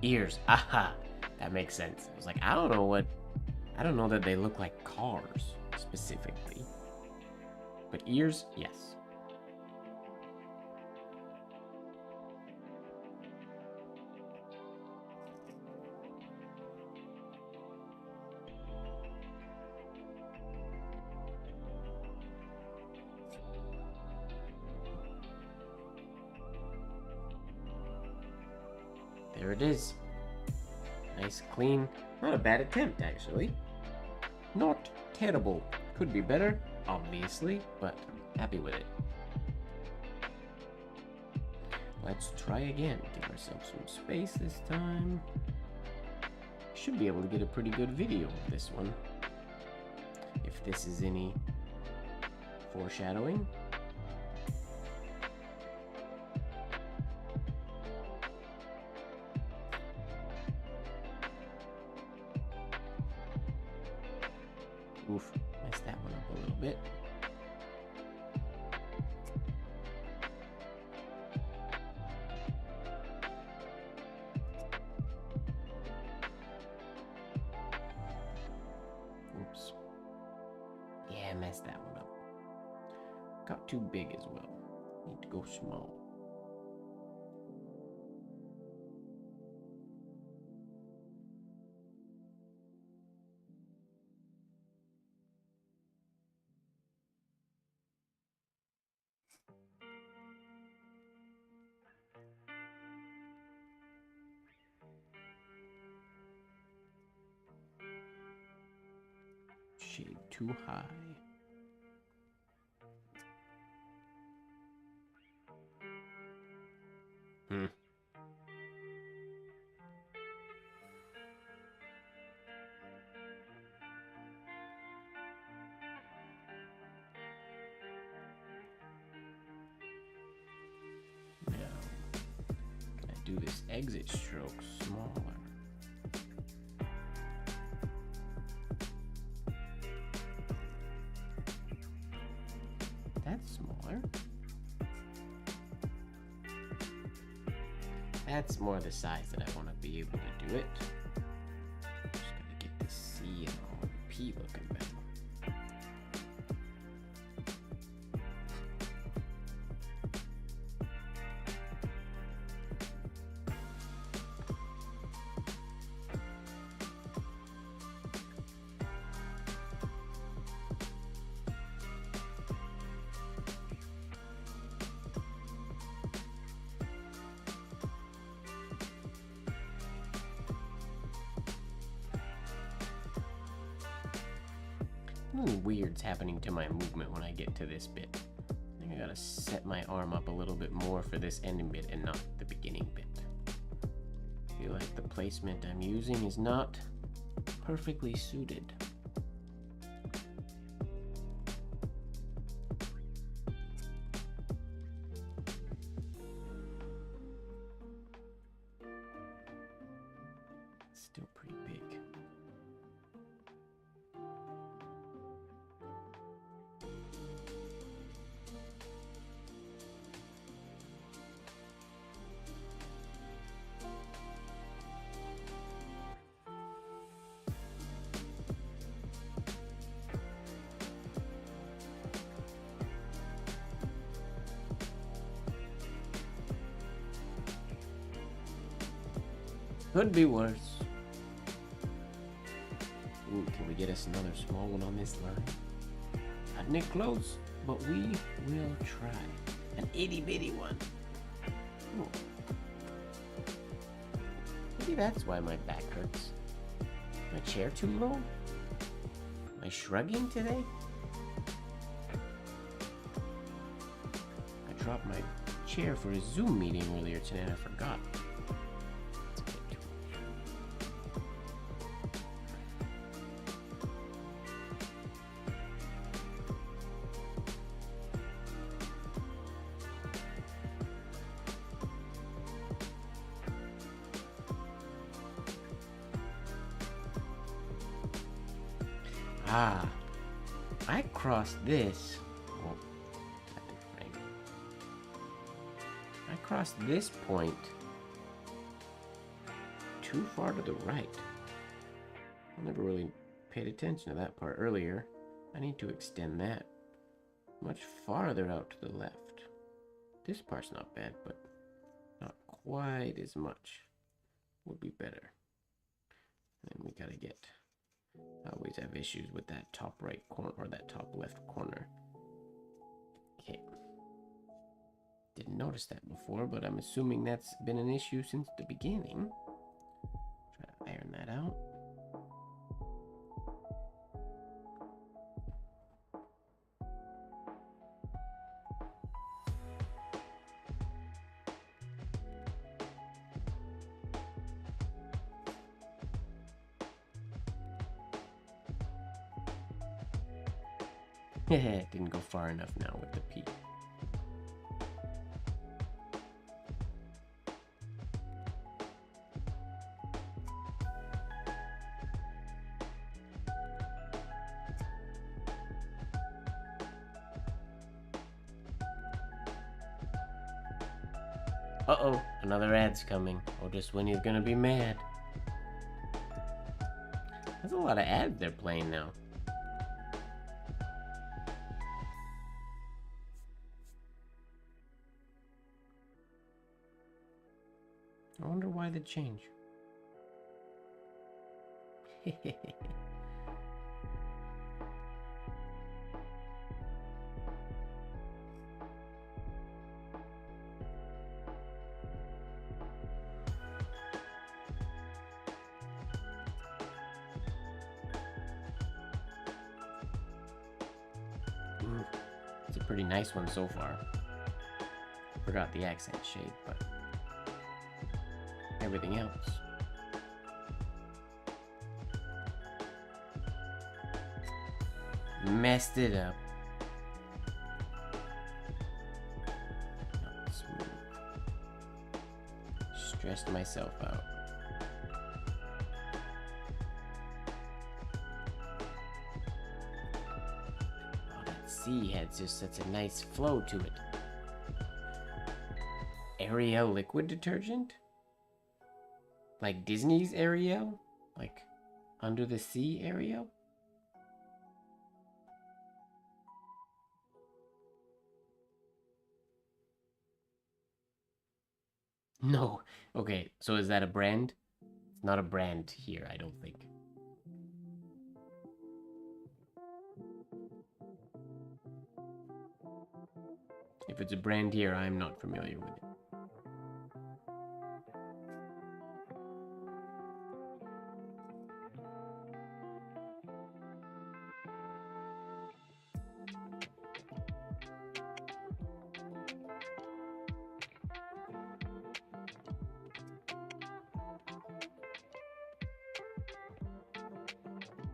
Ears. Aha. That makes sense. I was like, I don't know that they look like cars specifically. But ears, yes. There it is. Nice, clean. Not a bad attempt, actually. Not terrible. Could be better, obviously, but happy with it. Let's try again. Give ourselves some space this time. Should be able to get a pretty good video of this one. If this is any foreshadowing. Oof, messed that one up a little bit. Oops. Yeah, messed that one up. Got too big as well. Need to go small. Shade too high. do this exit stroke smaller. That's smaller. That's more the size that I want to be able to do it. Just gotta get the C and all the P looking better. Something weird's happening to my movement when I get to this bit. I think I gotta set my arm up a little bit more for this ending bit and not the beginning bit. I feel like the placement I'm using is not perfectly suited. Still pretty big. Could be worse. Ooh, can we get us another small one on this line? Cutting it close, but we will try. An itty bitty one. Ooh. Maybe that's why my back hurts. My chair too low? Am I shrugging today? I dropped my chair for a Zoom meeting earlier today and I forgot. Ah, I crossed this. Oh, I crossed this point too far to the right. I never really paid attention to that part earlier. I need to extend that much farther out to the left. This part's not bad, but not quite as much. Would be better. And we gotta get. I always have issues with that top right corner or that top left corner. Okay. Didn't notice that before, but I'm assuming that's been an issue since the beginning. Try to iron that out. Didn't go far enough now with the P. Uh-oh, another ad's coming. Otis Winnie's gonna be mad. There's a lot of ads they're playing now. I wonder why the change. Ooh, it's a pretty nice one so far. Forgot the accent shade, but everything else. Messed it up. Not smooth. Stressed myself out. Oh, that sea has just such a nice flow to it. Ariel liquid detergent? Like Disney's Ariel? Like Under the Sea Ariel? No. Okay, so is that a brand? It's not a brand here, I don't think. If it's a brand here, I'm not familiar with it.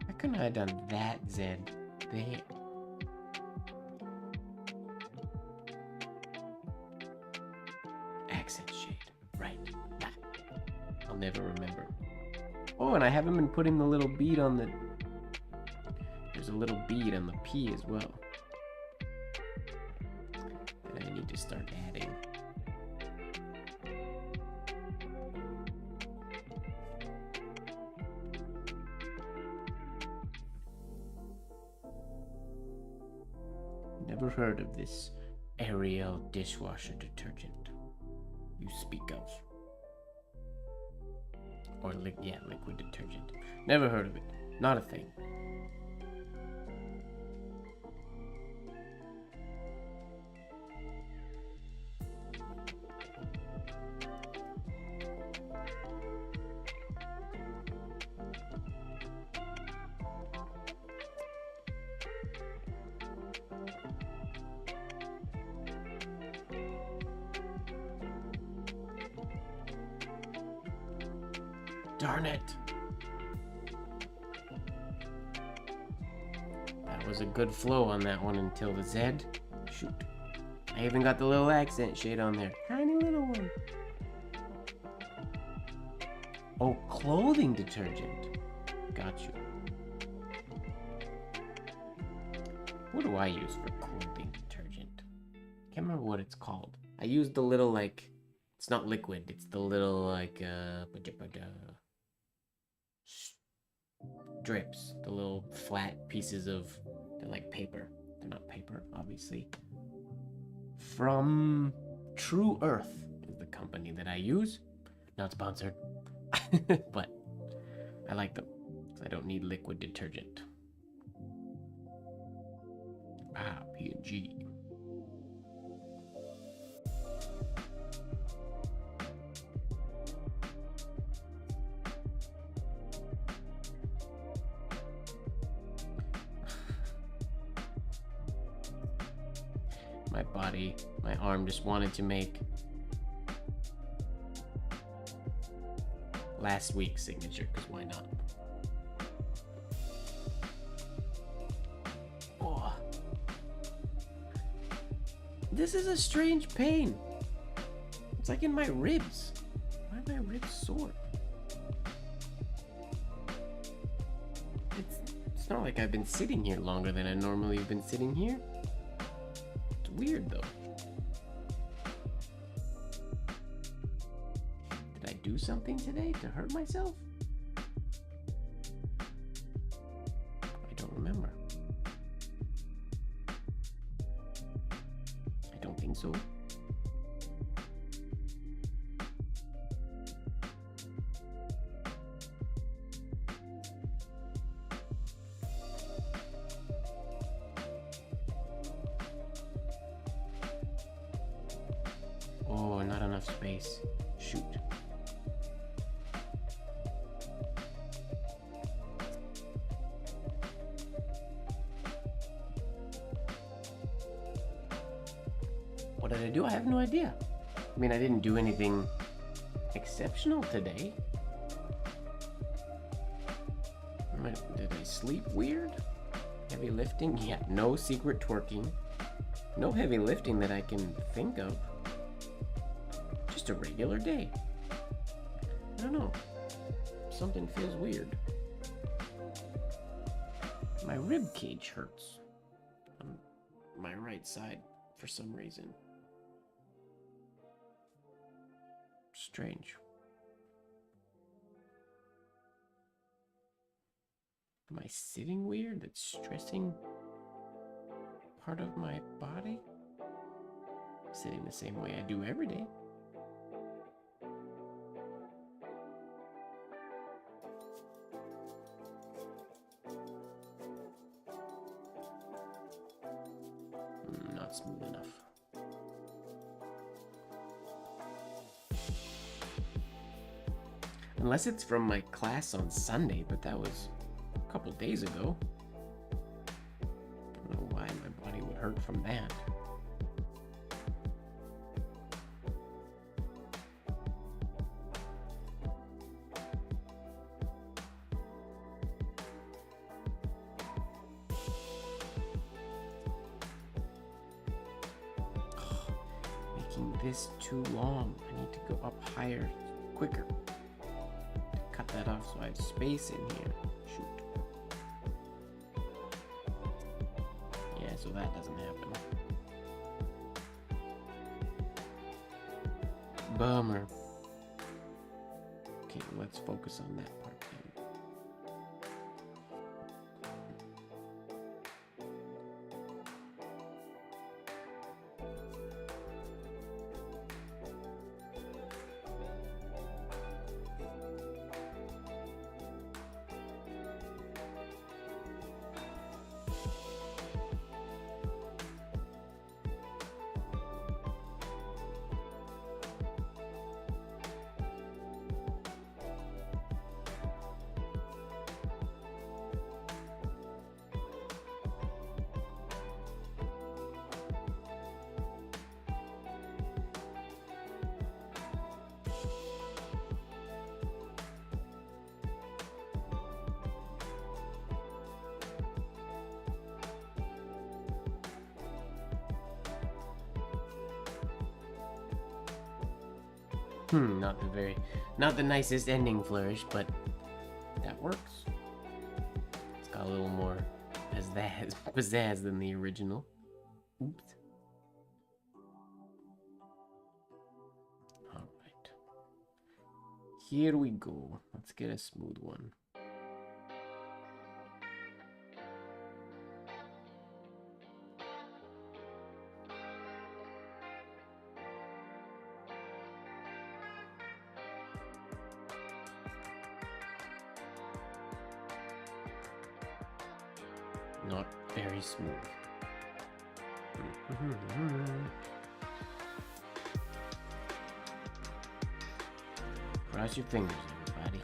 Why couldn't I have done that, Zed? There. Accent shade. Right. I'll never remember. Oh, and I haven't been putting the little bead on the... There's a little bead on the P as well. That I need to start adding. Never heard of this Ariel dishwasher detergent you speak of. Or yeah, liquid detergent. Never heard of it. Not a thing. Darn it. That was a good flow on that one until the Z. Shoot. I even got the little accent shade on there. Tiny little one. Oh, clothing detergent. Got you. What do I use for clothing detergent? Can't remember what it's called. I used the little, like, it's not liquid. It's the little, like, drips, the little flat pieces of, they're like paper. They're not paper, obviously. From True Earth is the company that I use. Not sponsored, but I like them because I don't need liquid detergent. Ah, P&G. My body, my arm just wanted to make last week's signature, because why not? Oh. This is a strange pain. It's like in my ribs. Why are my ribs sore? It's not like I've been sitting here longer than I normally have been sitting here. Weird though. Did I do something today to hurt myself? I don't remember. I don't think so. Oh, not enough space. Shoot. What did I do? I have no idea. I mean, I didn't do anything exceptional today. Did I sleep weird? Heavy lifting? Yeah, no secret twerking. No heavy lifting that I can think of. Just a regular day. don't know. Something feels weird. My rib cage hurts on my right side for some reason. Strange. Am I sitting weird? That's stressing part of my body? Sitting the same way I do every day. Not smooth enough. Unless it's from my class on Sunday, but that was a couple days ago. I don't know why my body would hurt from that. Making this too long. I need to go up higher, quicker. Cut that off so I have space in here. Shoot. Yeah, so that doesn't happen. Bummer. Okay, let's focus on that part then. Not the nicest ending flourish, but that works. It's got a little more pizzazz than the original. Oops. All right. Here we go. Let's get a smooth one. Not very smooth. Cross your fingers, everybody.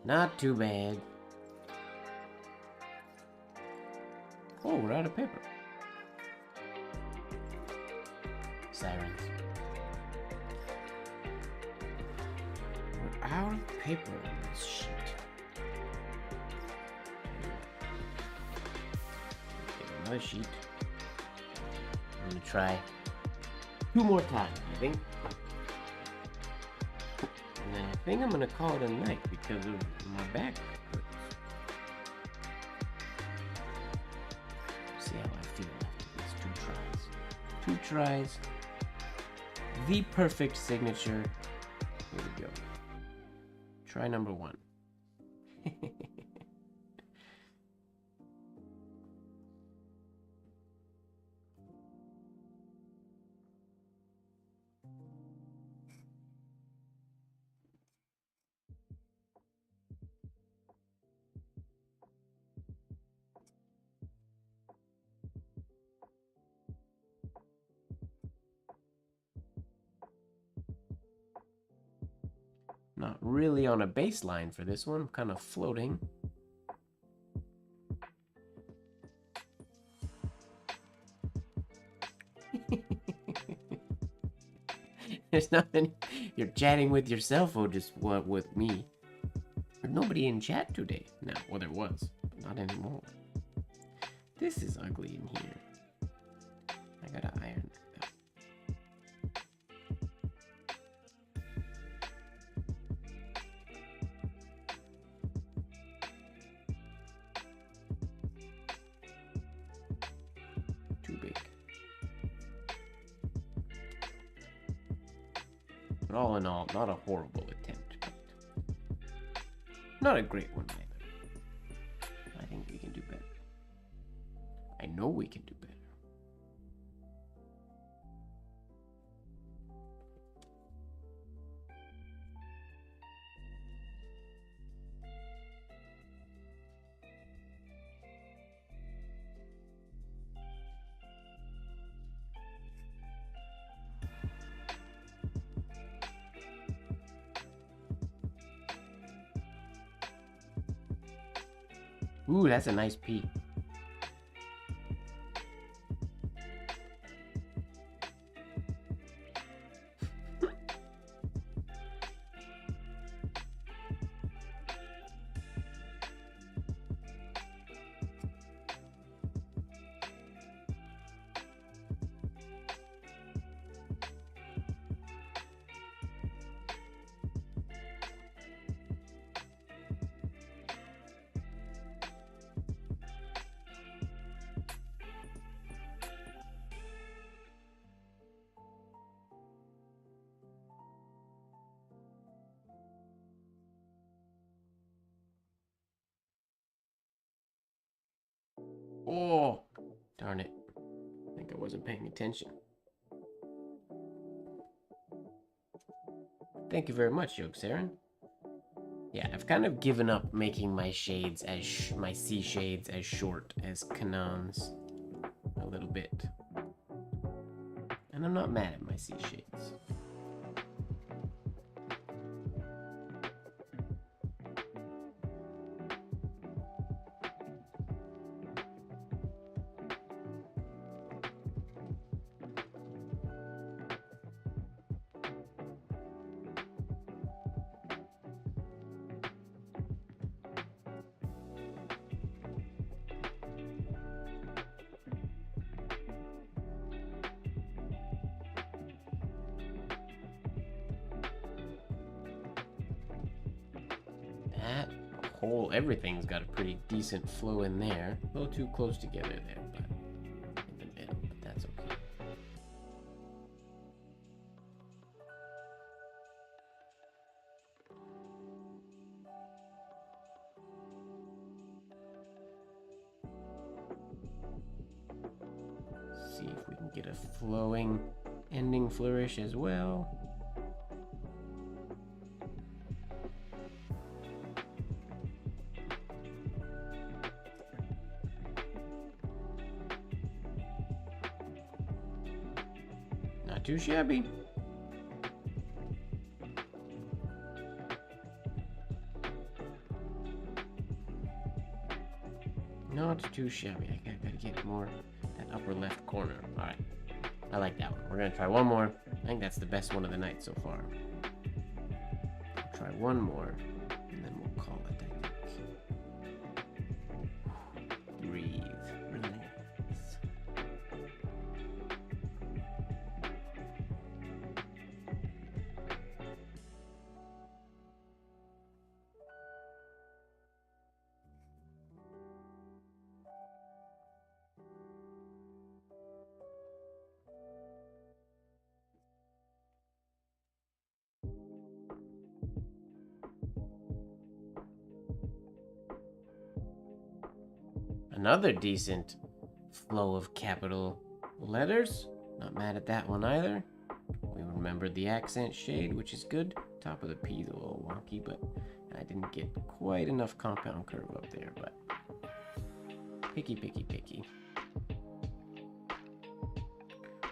Not too bad. Oh, we're out of paper. Sirens. We're out of paper on this sheet. Get another sheet. I'm gonna try 2 more times, I think. And then I think I'm gonna call it a night because of my back hurts. See how I feel after these 2 tries. 2 tries. The perfect signature. Here we go. Try number 1. Not really on a baseline for this one. I'm kind of floating. There's nothing. You're chatting with yourself or just what with me? There's nobody in chat today. No, well there was, but not anymore. This is ugly in here. I gotta iron that. Too big. But all in all, not a horrible attempt, but not a great one either. I think we can do better. I know we can do better. Ooh, that's a nice peak. Oh, darn it. I think I wasn't paying attention. Thank you very much, Zaner. Yeah, I've kind of given up making my shades as my C shades as short as Kanan's a little bit. And I'm not mad at my C shades. That whole, everything's got a pretty decent flow in there. A little too close together there, but in the middle, but that's okay. See if we can get a flowing ending flourish as well. Not too shabby. Not too shabby. I gotta get more that upper left corner. Alright. I like that one. We're gonna try one more. I think that's the best one of the night so far. We'll try one more, and then we'll call it, I think. Breathe. Relax. Another decent flow of capital letters. Not mad at that one either. We remembered the accent shade, which is good. Top of the P is a little wonky, but I didn't get quite enough compound curve up there, but picky, picky, picky.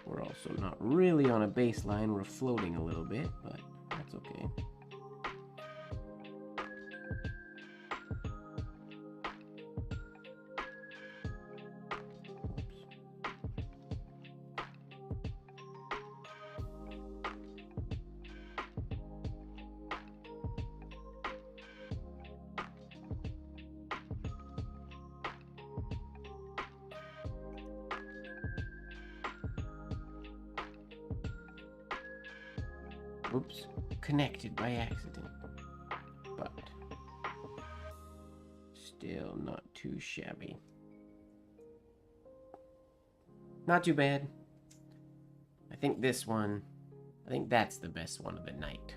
We're also not really on a baseline. We're floating a little bit, but that's okay. Oops. Connected by accident. But still not too shabby. Not too bad. I think that's the best one of the night.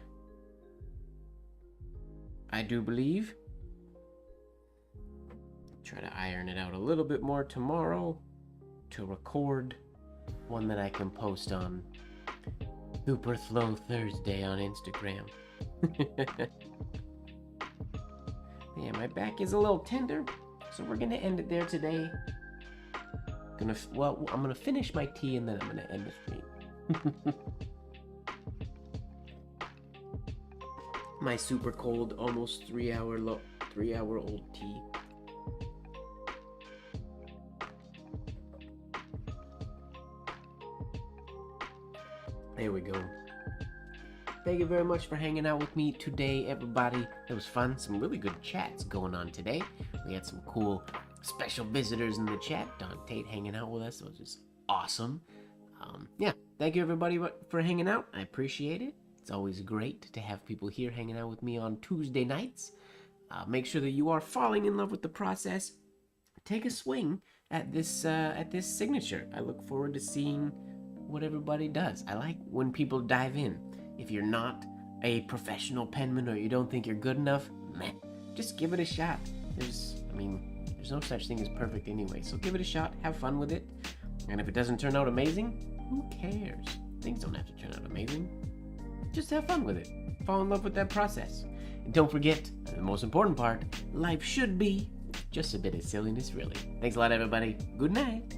I do believe. Try to iron it out a little bit more tomorrow to record one that I can post on Super Slow Thursday on Instagram. Yeah, my back is a little tender, so we're gonna end it there today. I'm gonna finish my tea and then I'm gonna end the stream. My super cold, almost 3 hour old tea. There we go. Thank you very much for hanging out with me today, everybody. It was fun. Some really good chats going on today. We had some cool special visitors in the chat. Don Tate hanging out with us, which is awesome. Yeah, thank you everybody for hanging out. I appreciate it. It's always great to have people here hanging out with me on Tuesday nights. Make sure that you are falling in love with the process. Take a swing at this signature. I look forward to seeing what everybody does. I like when people dive in. If you're not a professional penman or you don't think you're good enough, man, just give it a shot. There's no such thing as perfect anyway, so give it a shot, have fun with it. And if it doesn't turn out amazing, who cares? Things don't have to turn out amazing. Just have fun with it. Fall in love with that process. And don't forget, the most important part, life should be just a bit of silliness, really. Thanks a lot, everybody. Good night.